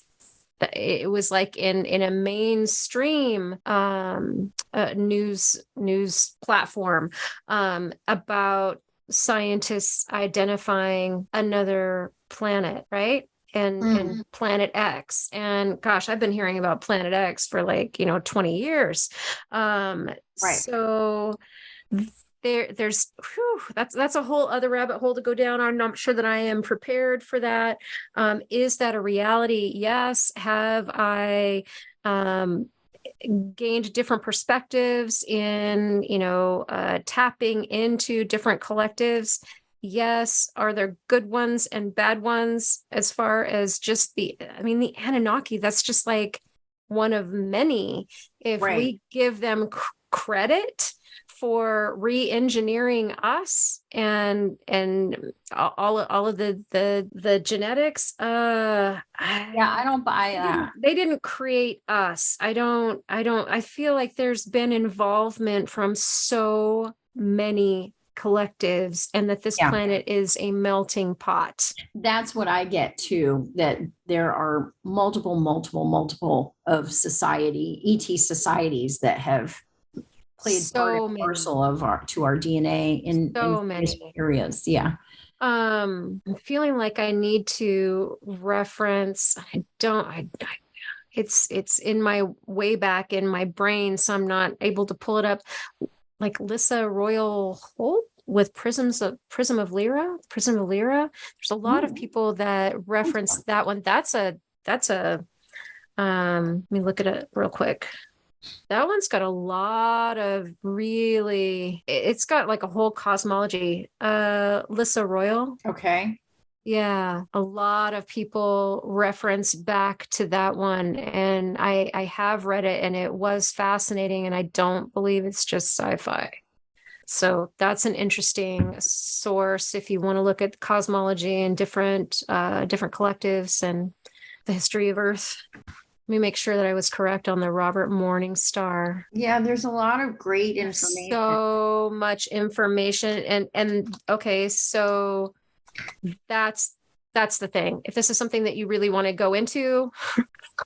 it was like in a mainstream news platform about scientists identifying another planet, right? And Planet X. And gosh, I've been hearing about Planet X for 20 years. Right. So there's that's a whole other rabbit hole to go down. I'm not sure that I am prepared for that. Is that a reality? Yes. Have I gained different perspectives in tapping into different collectives? Yes. Are there good ones and bad ones as far as just the Anunnaki? That's just like one of many. If we give them credit for re-engineering us and all of the genetics, I don't buy that. They didn't create us. I feel like there's been involvement from so many collectives, and that this planet is a melting pot. That's what I get too, that there are multiple of society, ET societies that have played part and parcel of our DNA in various areas. Yeah. I'm feeling like I need to reference, it's in my way back in my brain, so I'm not able to pull it up, like Lissa Royal Holt with Prism of Lyra. There's a lot of people that reference that one. That's a let me look at it real quick. That one's got a lot of it's got like a whole cosmology. Lissa Royal. Okay. Yeah, a lot of people reference back to that one, and I have read it, and it was fascinating, and I don't believe it's just sci-fi. So that's an interesting source if you want to look at cosmology and different collectives and the history of Earth. Let me make sure that I was correct on the Robert Morningstar. Yeah, there's a lot of great information. So much information, and okay, so that's the thing. If this is something that you really want to go into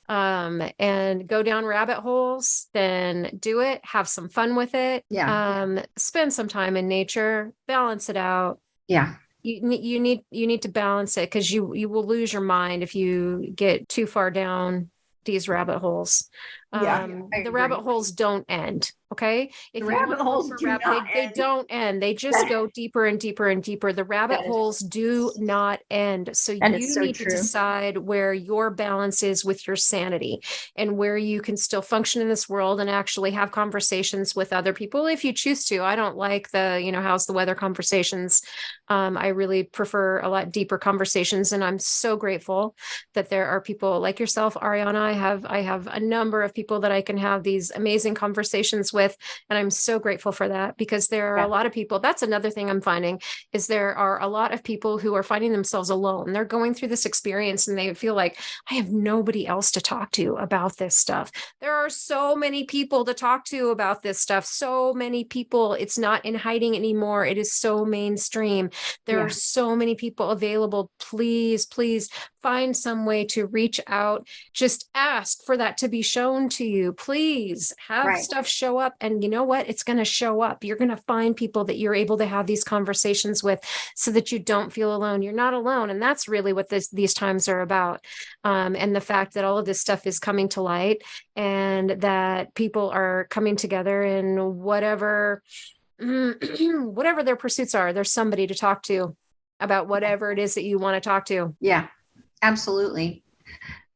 and go down rabbit holes, then do it. Have some fun with it. Yeah. Spend some time in nature, balance it out. Yeah. you need to balance it, because you will lose your mind if you get too far down these rabbit holes. Yeah, The rabbit holes don't end. Okay. If the you rabbit look holes for do not they end. don't end. They just go deeper and deeper and deeper. The rabbit holes do not end. So That is you so need to true. decide where your balance is with your sanity, and where you can still function in this world and actually have conversations with other people if you choose to. I don't like the, how's the weather conversations. I really prefer a lot deeper conversations. And I'm so grateful that there are people like yourself, Ariana. I have a number of people that I can have these amazing conversations with. And I'm so grateful for that, because there are a lot of people. That's another thing I'm finding, is there are a lot of people who are finding themselves alone. They're going through this experience and they feel like, I have nobody else to talk to about this stuff. There are so many people to talk to about this stuff. So many people. It's not in hiding anymore. It is so mainstream. There are so many people available. Please, please find some way to reach out. Just ask for that to be shown to you. Please have stuff show up. And you know what? It's going to show up. You're going to find people that you're able to have these conversations with, so that you don't feel alone. You're not alone. And that's really what these times are about. And the fact that all of this stuff is coming to light, and that people are coming together in whatever their pursuits are. There's somebody to talk to about whatever it is that you want to talk to. Yeah, absolutely.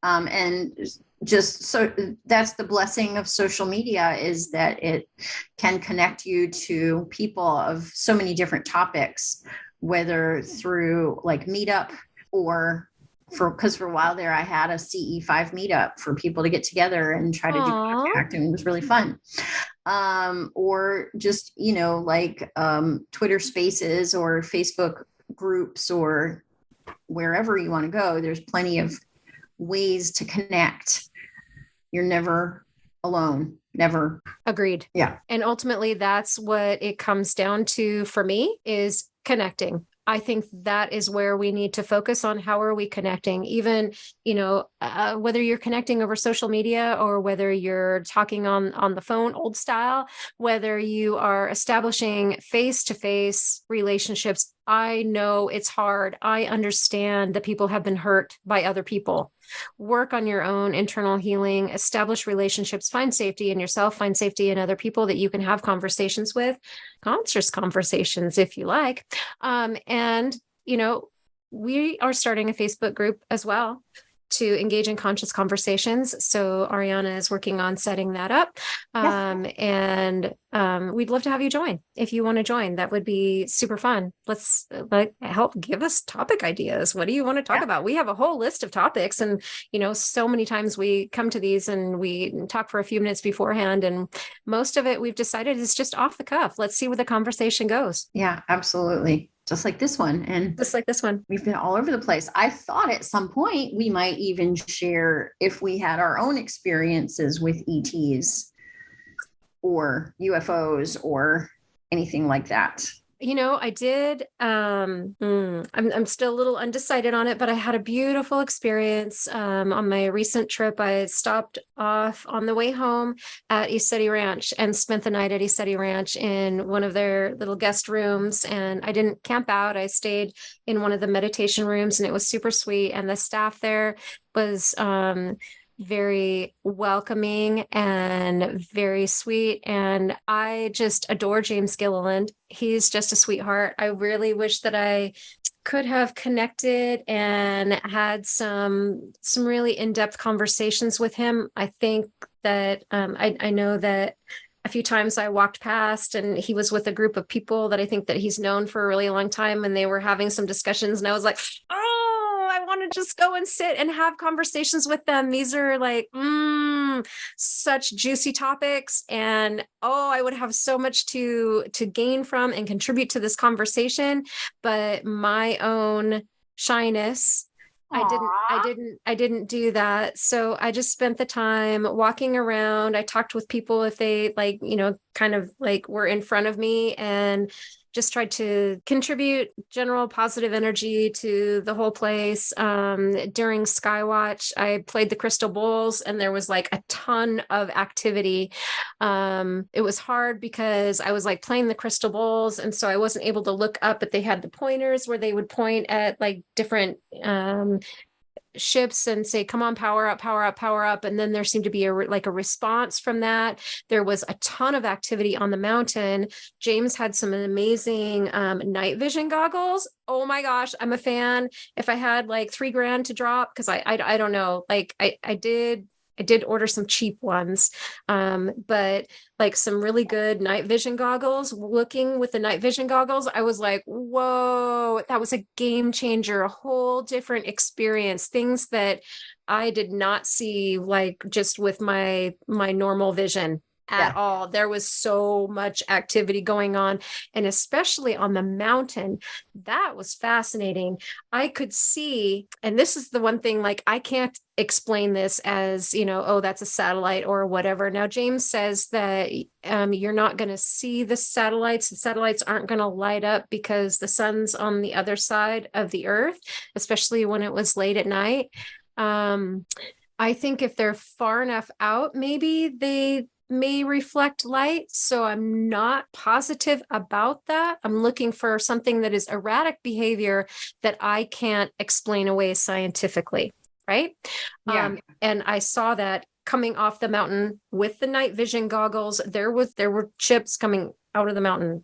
And just so that's the blessing of social media, is that it can connect you to people of so many different topics, whether through like Meetup, or because for a while there I had a CE5 meetup for people to get together and try to do contact, and it was really fun. Or just, Twitter Spaces or Facebook groups, or wherever you want to go. There's plenty of ways to connect. You're never alone. Never. Agreed. Yeah. And ultimately, that's what it comes down to for me, is connecting. I think that is where we need to focus on. How are we connecting? Even, whether you're connecting over social media, or whether you're talking on the phone, old style, whether you are establishing face-to-face relationships. I know it's hard. I understand that people have been hurt by other people. Work on your own internal healing, establish relationships, find safety in yourself, find safety in other people that you can have conversations with, conscious conversations if you like. And, we are starting a Facebook group as well to engage in conscious conversations. So Ariana is working on setting that up. And we'd love to have you join. If you want to join, that would be super fun. Let's help give us topic ideas. What do you want to talk about? We have a whole list of topics, and, so many times we come to these and we talk for a few minutes beforehand, and most of it we've decided is just off the cuff. Let's see where the conversation goes. Yeah, absolutely. Just like this one. And just like this one. We've been all over the place. I thought at some point we might even share if we had our own experiences with ETs or UFOs or anything like that. I did. I'm still a little undecided on it, but I had a beautiful experience on my recent trip. I stopped off on the way home at Isetti Ranch and spent the night at Isetti Ranch in one of their little guest rooms. And I didn't camp out. I stayed in one of the meditation rooms, and it was super sweet. And the staff there was very welcoming and very sweet. And I just adore James Gilliland. He's just a sweetheart. I really wish that I could have connected and had some really in-depth conversations with him. I think that I know that a few times I walked past and he was with a group of people that I think that he's known for a really long time, and they were having some discussions, and I was like, I want to just go and sit and have conversations with them. These are like such juicy topics, and I would have so much to gain from and contribute to this conversation, but my own shyness, I didn't do that. So I just spent the time walking around. I talked with people if they kind of like were in front of me, and just tried to contribute general positive energy to the whole place. During Skywatch, I played the crystal bowls, and there was like a ton of activity. It was hard because I was like playing the crystal bowls, and so I wasn't able to look up, but they had the pointers where they would point at like different ships and say, come on, power up, power up, power up. And then there seemed to be a response from that. There was a ton of activity on the mountain. James had some amazing night vision goggles. Oh my gosh, I'm a fan. If I had like $3,000 to drop, because I don't know, like I did order some cheap ones, but like some really good night vision goggles. Looking with the night vision goggles, I was like, whoa, that was a game changer, a whole different experience. Things that I did not see like just with my normal vision at all. There was so much activity going on, and especially on the mountain. That was fascinating. I could see, and this is the one thing, like I can't explain this as, oh, that's a satellite or whatever. Now, James says that you're not going to see the satellites. The satellites aren't going to light up because the sun's on the other side of the earth, especially when it was late at night. I think if they're far enough out, maybe they may reflect light. So I'm not positive about that. I'm looking for something that is erratic behavior that I can't explain away scientifically. Right. Yeah. And I saw that coming off the mountain with the night vision goggles. There were chips coming out of the mountain.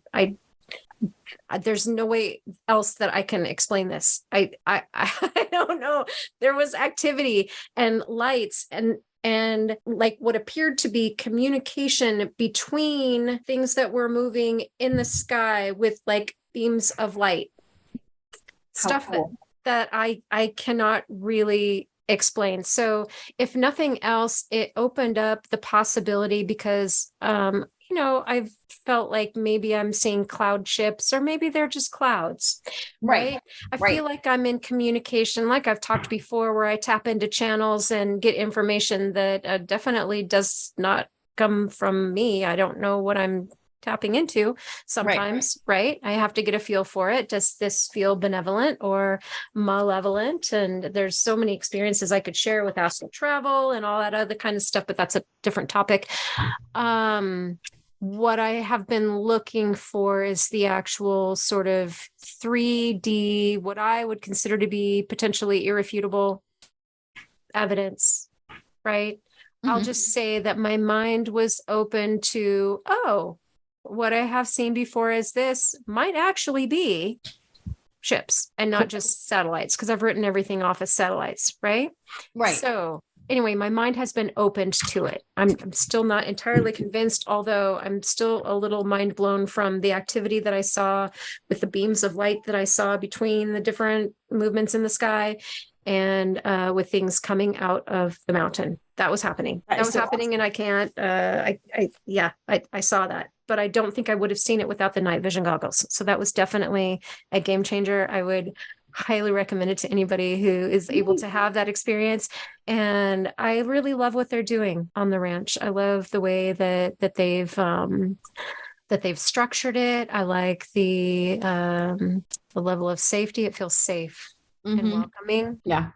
There's no way else that I can explain this. I don't know. There was activity and lights and like what appeared to be communication between things that were moving in the sky with like beams of light. Stuff that I cannot really explain. So if nothing else, it opened up the possibility because I've felt like maybe I'm seeing cloud ships, or maybe they're just clouds, right? I feel like I'm in communication, like I've talked before, where I tap into channels and get information that definitely does not come from me. I don't know what I'm tapping into sometimes, right? I have to get a feel for it. Does this feel benevolent or malevolent? And there's so many experiences I could share with astral travel and all that other kind of stuff, but that's a different topic. What I have been looking for is the actual sort of 3D, what I would consider to be potentially irrefutable evidence, right? Mm-hmm. I'll just say that my mind was open to, what I have seen before is this might actually be ships and not just satellites, because I've written everything off as satellites, right? Right. So anyway, my mind has been opened to it. I'm still not entirely convinced, although I'm still a little mind blown from the activity that I saw with the beams of light that I saw between the different movements in the sky, and with things coming out of the mountain. That was happening. That was happening, awesome. And I can't. I saw that, but I don't think I would have seen it without the night vision goggles. So that was definitely a game changer. I would highly recommend it to anybody who is able to have that experience. And I really love what they're doing on the ranch. I love the way that they've structured it. I like the level of safety. It feels safe. Mm-hmm. And welcoming. Yeah.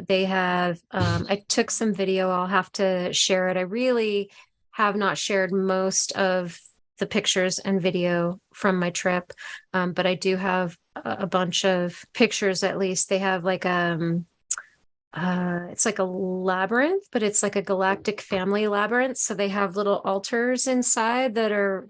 They have, I took some video. I'll have to share it. I really have not shared most of the pictures and video from my trip. But I do have a bunch of pictures, at least. They have like, it's like a labyrinth, but it's like a galactic family labyrinth. So they have little altars inside that are,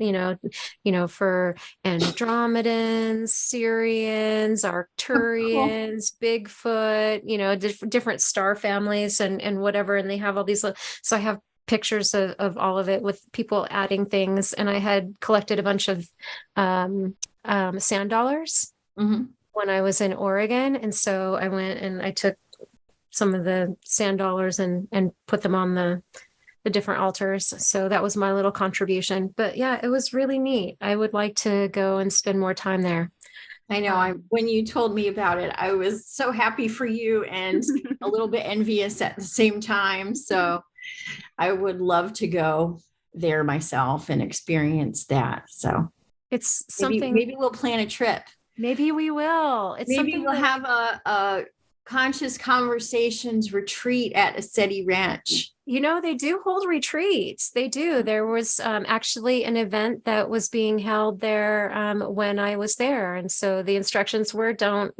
for Andromedans, Sirians, Arcturians, Bigfoot, different star families and whatever. And they have all these. So I have pictures of all of it with people adding things. And I had collected a bunch of sand dollars when I was in Oregon. And so I went and I took some of the sand dollars and put them on the different altars. So that was my little contribution. But yeah, it was really neat. I would like to go and spend more time there. I know. When you told me about it, I was so happy for you and a little bit envious at the same time. So I would love to go. there myself and experience that. So It's something. Maybe we'll plan a trip. Maybe we will. It's Maybe something we'll have a conscious conversations retreat at Ascetti Ranch. They do hold retreats. They do. There was actually an event that was being held there when I was there. And so the instructions were don't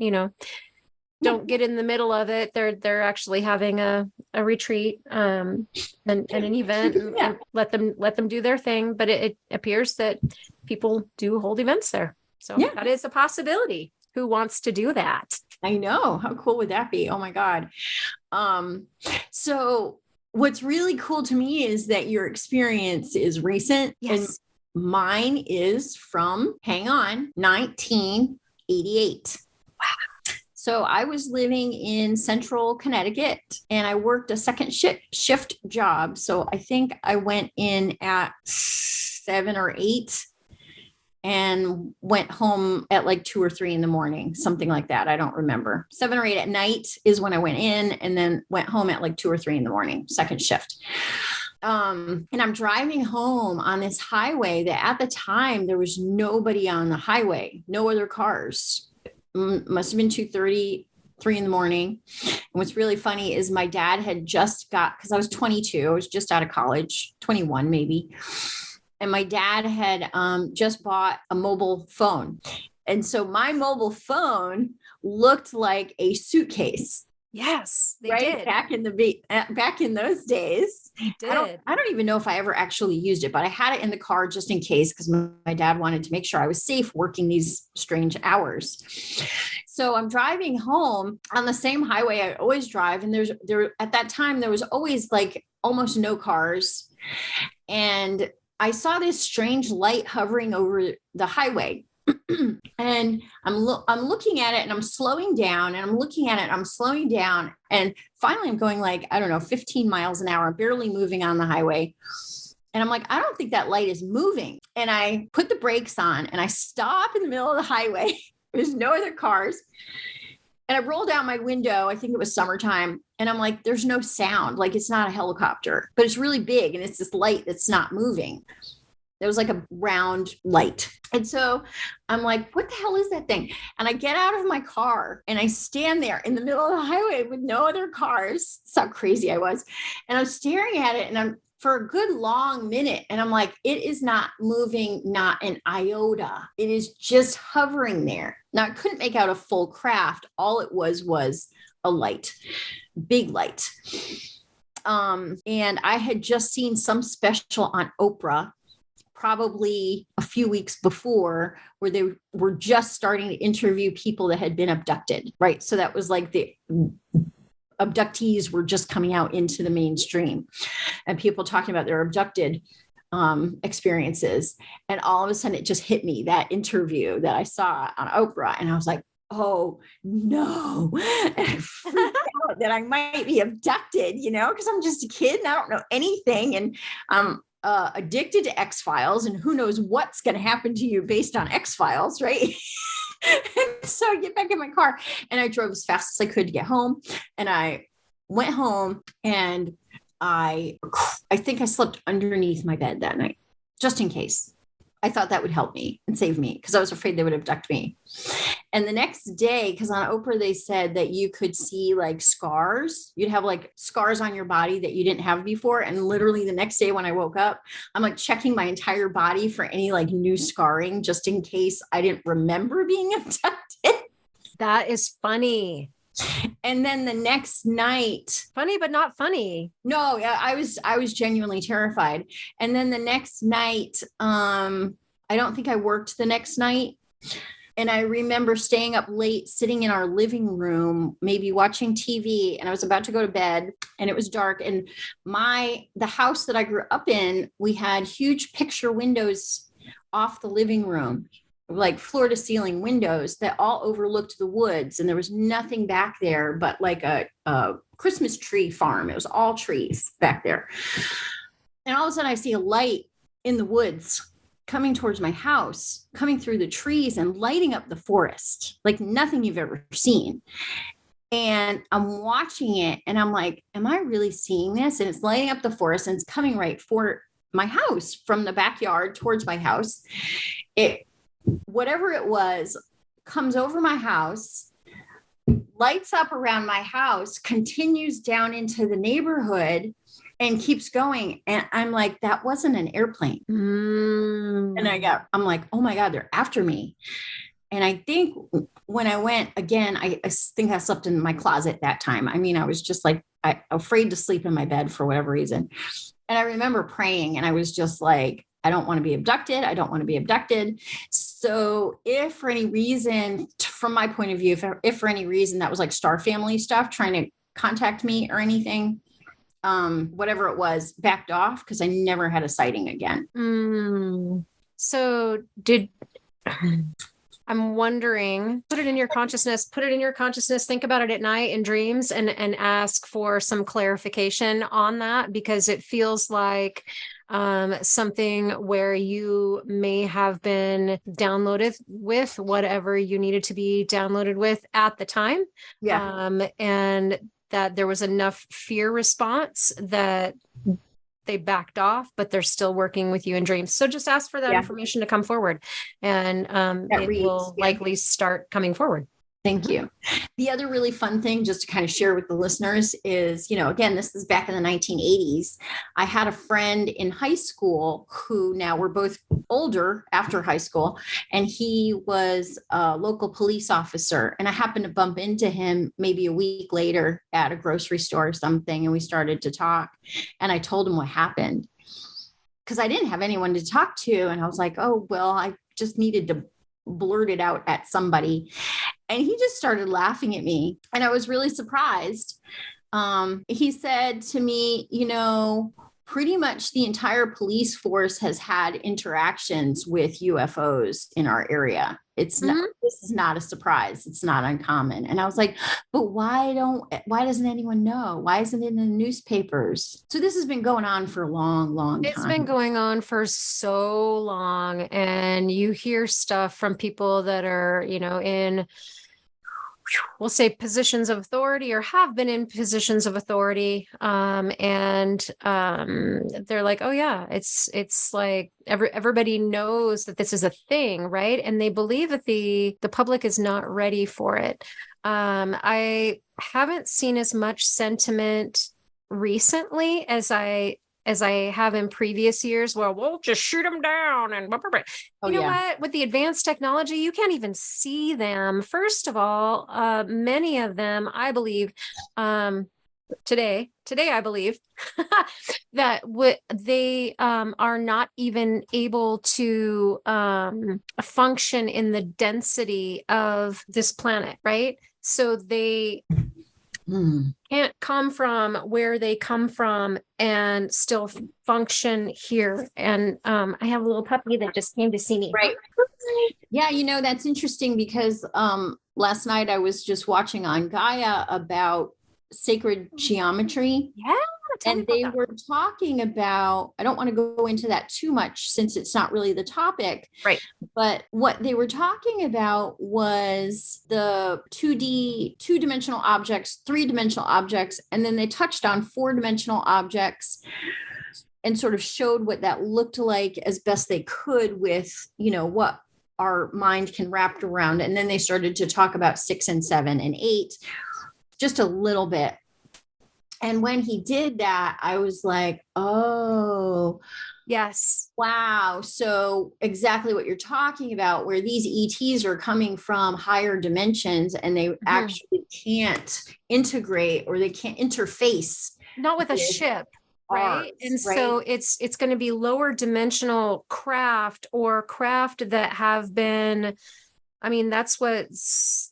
get in the middle of it. They're actually having a retreat and an event and let them do their thing. But it appears that people do hold events there. So that is a possibility. Who wants to do that? I know. How cool would that be? Oh my God. So what's really cool to me is that your experience is recent. Yes. And mine is from, 1988. Wow. So I was living in central Connecticut and I worked a second shift job. So I think I went in at 7 or 8 and went home at like 2 or 3 in the morning, something like that. I don't remember. 7 or 8 at night is when I went in, and then went home at like 2 or 3 in the morning, second shift. And I'm driving home on this highway that at the time there was nobody on the highway, no other cars. Must have been 2:30, 3 in the morning. And what's really funny is my dad had just because I was 22, I was just out of college, 21 maybe. And my dad had just bought a mobile phone. And so my mobile phone looked like a suitcase. Yes, they right? did. Back in those days. They did. I don't even know if I ever actually used it, but I had it in the car just in case, because my dad wanted to make sure I was safe working these strange hours. So I'm driving home on the same highway I always drive. And there at that time, there was always like almost no cars. And I saw this strange light hovering over the highway. And I'm looking at it and I'm slowing down, and I'm looking at it and I'm slowing down. And finally I'm going like, I don't know, 15 miles an hour, barely moving on the highway. And I'm like, I don't think that light is moving. And I put the brakes on and I stop in the middle of the highway. There's no other cars. And I rolled out my window. I think it was summertime. And I'm like, there's no sound. Like, it's not a helicopter, but it's really big. And it's this light that's not moving. There was like a round light. And so I'm like, what the hell is that thing? And I get out of my car and I stand there in the middle of the highway with no other cars. That's how crazy I was. And I'm staring at it, and I'm for a good long minute. And I'm like, it is not moving, not an iota. It is just hovering there. Now I couldn't make out a full craft. All it was a light, big light. And I had just seen some special on Oprah, probably a few weeks before, where they were just starting to interview people that had been abducted, right? So that was like the abductees were just coming out into the mainstream, and people talking about their abducted experiences. And all of a sudden it just hit me, that interview that I saw on Oprah. And I was like, oh no. And I freaked out that I might be abducted, because I'm just a kid and I don't know anything. And I'm addicted to X-Files, and who knows what's going to happen to you based on X-Files, right? And so I get back in my car and I drove as fast as I could to get home. And I went home, and I think I slept underneath my bed that night, just in case. I thought that would help me and save me, because I was afraid they would abduct me. And the next day, because on Oprah, they said that you could see like scars. You'd have like scars on your body that you didn't have before. And literally the next day when I woke up, I'm like checking my entire body for any like new scarring, just in case I didn't remember being abducted. That is funny. And then the next night, funny, but not funny. No, I was genuinely terrified. And then the next night, I don't think I worked the next night. And I remember staying up late, sitting in our living room, maybe watching TV, and I was about to go to bed, and it was dark. And the house that I grew up in, we had huge picture windows off the living room, like floor to ceiling windows that all overlooked the woods. And there was nothing back there but like a Christmas tree farm. It was all trees back there. And all of a sudden I see a light in the woods coming towards my house, coming through the trees and lighting up the forest like nothing you've ever seen. And I'm watching it and I'm like, am I really seeing this? And it's lighting up the forest and it's coming right for my house from the backyard towards my house. Whatever it was, comes over my house, lights up around my house, continues down into the neighborhood, and keeps going. And I'm like, that wasn't an airplane. And I'm like, oh my God, they're after me. And I think when I went again, I think I slept in my closet that time. I mean, I was just like, afraid to sleep in my bed for whatever reason. And I remember praying, and I was just like, I don't want to be abducted. I don't want to be abducted. So if for any reason, from my point of view, if for any reason that was like star family stuff, trying to contact me or anything, whatever it was, backed off, because I never had a sighting again. So I'm wondering, put it in your consciousness, think about it at night in dreams, and ask for some clarification on that, because it feels like something where you may have been downloaded with whatever you needed to be downloaded with at the time. And that there was enough fear response that they backed off, but they're still working with you in dreams. So just ask for that information to come forward, and it will likely start coming forward. Thank you. The other really fun thing, just to kind of share with the listeners, is, again, this is back in the 1980s. I had a friend in high school who, now we're both older after high school, and he was a local police officer. And I happened to bump into him maybe a week later at a grocery store or something. And we started to talk, and I told him what happened, because I didn't have anyone to talk to. And I was like, oh, well, I just needed to blurt it out at somebody. And he just started laughing at me. And I was really surprised. He said to me, pretty much the entire police force has had interactions with UFOs in our area. It's not, this is not a surprise. It's not uncommon. And I was like, but why doesn't anyone know? Why isn't it in the newspapers? So this has been going on for a long, long time. It's been going on for so long. And you hear stuff from people that are, in, we'll say, positions of authority, or have been in positions of authority. And they're like, oh yeah, it's like everybody knows that this is a thing, right? And they believe that the public is not ready for it. I haven't seen as much sentiment recently as I have in previous years. Well, we'll just shoot them down and blah, blah, blah. You know what? With the advanced technology, you can't even see them. First of all, many of them, I believe, today, I believe that they are not even able to function in the density of this planet, right? So they can't come from where they come from and still function here. And I have a little puppy that just came to see me. Right. Yeah, that's interesting, because last night I was just watching on Gaia about sacred geometry. Yeah. And they were talking about, I don't want to go into that too much since it's not really the topic. Right. But what they were talking about was the 2-dimensional objects, 3-dimensional objects, and then they touched on 4-dimensional objects and sort of showed what that looked like as best they could with, what our mind can wrap around. And then they started to talk about 6 and 7 and 8, just a little bit. And when he did that, I was like, oh, yes. Wow. So exactly what you're talking about, where these ETs are coming from higher dimensions, and they actually can't integrate, or they can't interface. Not with a ship. Right. And so it's going to be lower dimensional craft, or craft that have been, that's what's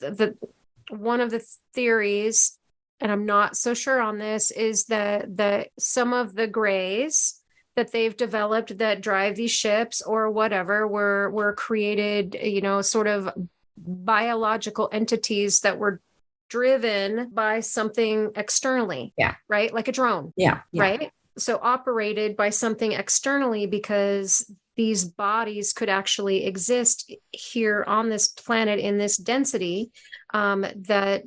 one of the theories, and I'm not so sure on this, is that some of the grays that they've developed that drive these ships or whatever were created, sort of biological entities that were driven by something externally. Yeah. Right. Like a drone. Yeah. Right. So operated by something externally, because these bodies could actually exist here on this planet in this density, that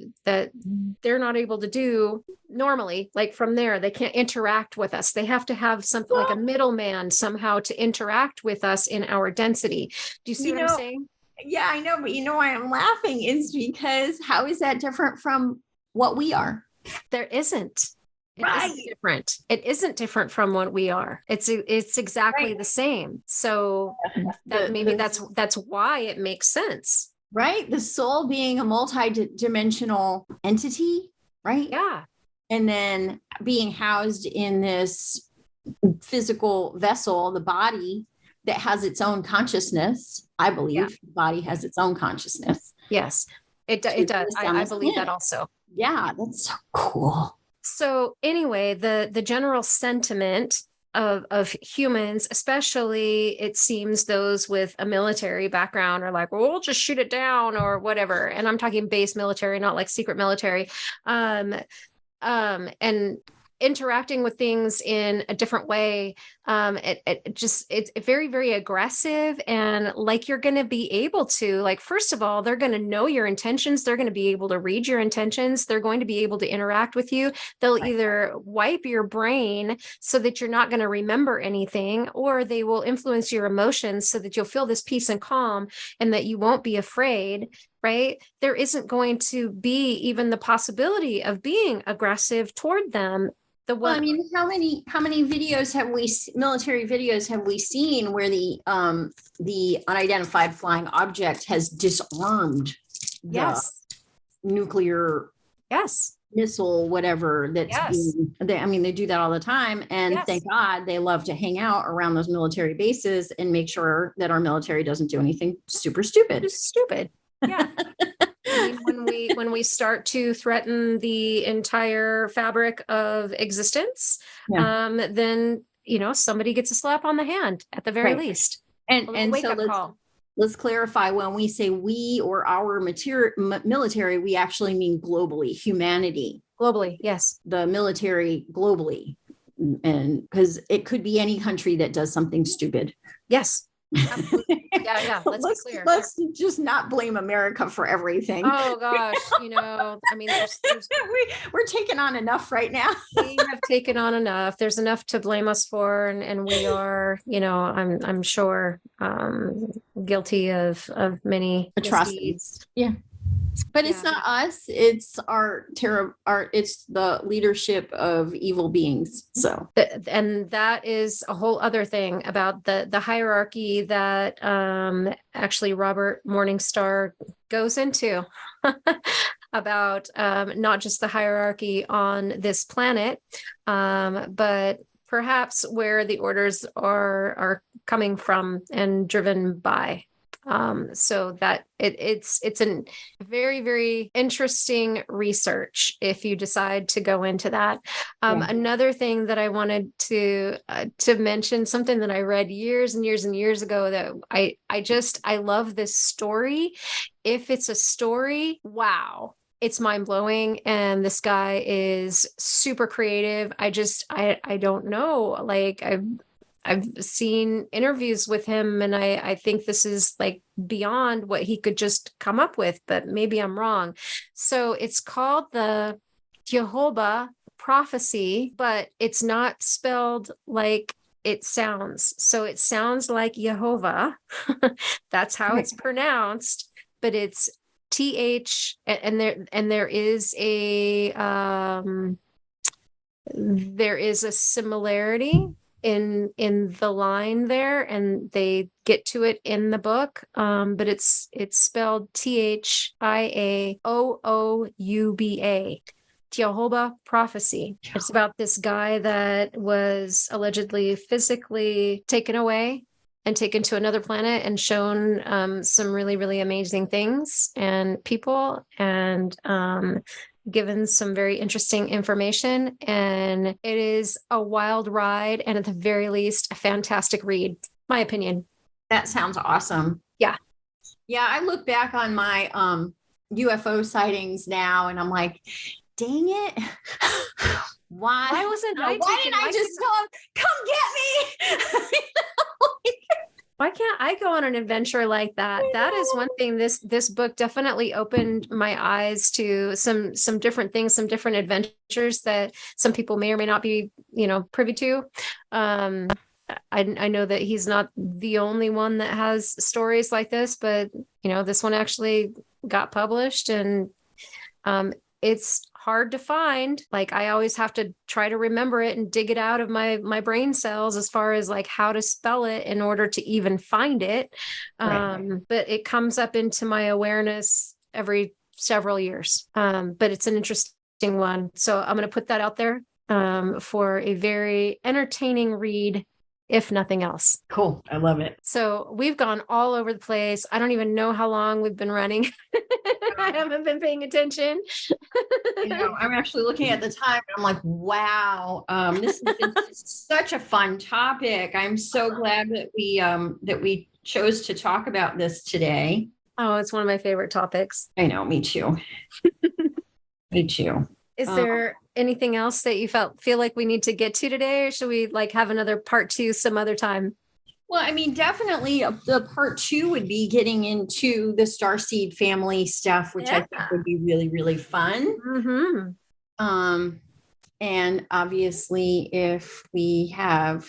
they're not able to do normally. Like from there, they can't interact with us. They have to have something like a middleman somehow to interact with us in our density. Do you see what I'm saying? Yeah, I know, but you know why I'm laughing is because how is that different from what we are? There isn't. It Right. isn't different. It isn't different from what we are. It's exactly the same. So that's why it makes sense. Right. The soul being a multi-dimensional entity, right? Yeah. And then being housed in this physical vessel, the body that has its own consciousness. I believe the body has its own consciousness. Yes, it does. I believe that also. Yeah, that's so cool. So anyway, the general sentiment of humans, especially it seems those with a military background, are like, well, we'll just shoot it down or whatever. And I'm talking base military, not like secret military. And interacting with things in a different way. It's very, very aggressive, and like you're going to be able to, like, first of all, they're going to know your intentions. They're going to be able to read your intentions. They're going to be able to interact with you. They'll either wipe your brain so that you're not going to remember anything, or they will influence your emotions so that you'll feel this peace and calm and that you won't be afraid. Right? There isn't going to be even the possibility of being aggressive toward them. Well, I mean, how many videos have military videos have we seen where the unidentified flying object has disarmed the nuclear missile, whatever that's being, they do that all the time. And thank God they love to hang out around those military bases and make sure that our military doesn't do anything super stupid. Yeah. I mean, when we start to threaten the entire fabric of existence, then somebody gets a slap on the hand at the very least. And so let's clarify, when we say we or our military, we actually mean globally, humanity. Globally, yes. The military globally, and because it could be any country that does something stupid. Yes. Absolutely. Yeah. Let's be clear. Let's just not blame America for everything. Oh gosh, I mean, we're taking on enough right now. We have taken on enough. There's enough to blame us for, and we are, I'm sure, guilty of many atrocities. Yeah. But it's not us, it's it's the leadership of evil beings. So, and that is a whole other thing about the hierarchy that actually Robert Morningstar goes into about not just the hierarchy on this planet, but perhaps where the orders are coming from and driven by. So that it's a very, very interesting research if you decide to go into that. Another thing that I wanted to mention, something that I read years and years and years ago, that I love this story. If it's a story, wow. It's mind blowing. And this guy is super creative. I don't know. Like I've seen interviews with him, and I think this is like beyond what he could just come up with, but maybe I'm wrong. So it's called the Jehovah Prophecy, but it's not spelled like it sounds. So it sounds like Jehovah. That's how it's pronounced, but it's TH, and there is a similarity in the line there, and they get to it in the book, but it's spelled THIAOOUBA. Jehovah Prophecy. It's about this guy that was allegedly physically taken away and taken to another planet and shown some really, really amazing things and people, and given some very interesting information. And it is a wild ride, and at the very least, a fantastic read, my opinion. That sounds awesome. Yeah. I look back on my UFO sightings now, and I'm like, dang it. Why didn't I just tell him, come get me? I go on an adventure like that, that is one thing this book definitely opened my eyes to some different things, some different adventures that some people may or may not be, privy to. I know that he's not the only one that has stories like this, but this one actually got published, and it's hard to find. Like, I always have to try to remember it and dig it out of my brain cells as far as like how to spell it in order to even find it. Right. But it comes up into my awareness every several years. But it's an interesting one. So I'm going to put that out there for a very entertaining read, if nothing else. Cool. I love it. So we've gone all over the place. I don't even know how long we've been running. I haven't been paying attention. I'm actually looking at the time and I'm like, wow, this has been such a fun topic. I'm so glad that we chose to talk about this today. Oh, it's one of my favorite topics. I know, me too. Me too. Is there anything else that you feel like we need to get to today, or should we like have another part 2 some other time? Well, I mean, definitely the part 2 would be getting into the starseed family stuff, which I think would be really, really fun. Mm-hmm. And obviously, if we have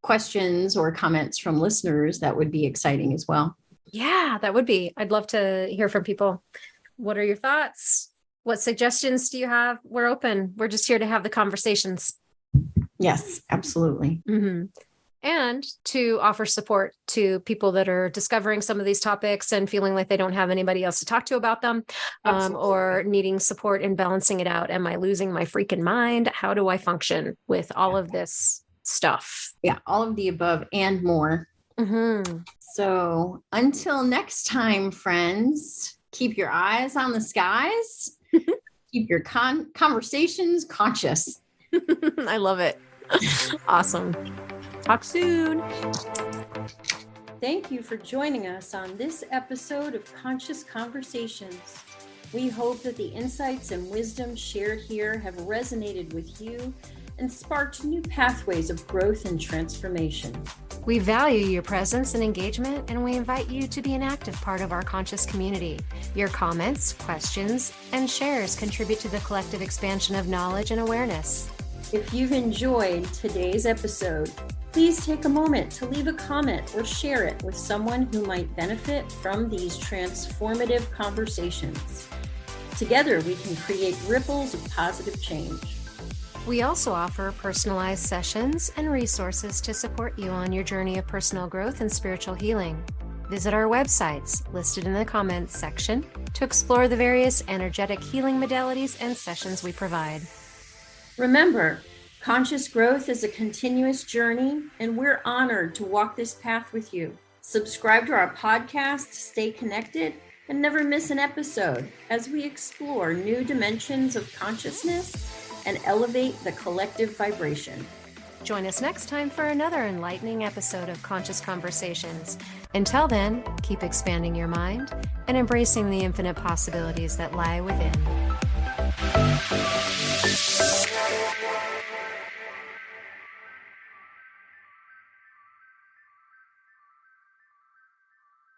questions or comments from listeners, that would be exciting as well. Yeah, that would be. I'd love to hear from people. What are your thoughts? What suggestions do you have? We're open. We're just here to have the conversations. Yes, absolutely. Mm-hmm. And to offer support to people that are discovering some of these topics and feeling like they don't have anybody else to talk to about them, or needing support in balancing it out. Am I losing my freaking mind? How do I function with all of this stuff? Yeah, all of the above and more. Mm-hmm. So until next time, friends, keep your eyes on the skies. Keep your conversations conscious. I love it. Awesome. Talk soon. Thank you for joining us on this episode of Conscious Conversations. We hope that the insights and wisdom shared here have resonated with you and sparked new pathways of growth and transformation. We value your presence and engagement, and we invite you to be an active part of our conscious community. Your comments, questions, and shares contribute to the collective expansion of knowledge and awareness. If you've enjoyed today's episode, please take a moment to leave a comment or share it with someone who might benefit from these transformative conversations. Together, we can create ripples of positive change. We also offer personalized sessions and resources to support you on your journey of personal growth and spiritual healing. Visit our websites listed in the comments section to explore the various energetic healing modalities and sessions we provide. Remember, conscious growth is a continuous journey, and we're honored to walk this path with you. Subscribe to our podcast, stay connected, and never miss an episode as we explore new dimensions of consciousness and elevate the collective vibration. Join us next time for another enlightening episode of Conscious Conversations. Until then, keep expanding your mind and embracing the infinite possibilities that lie within.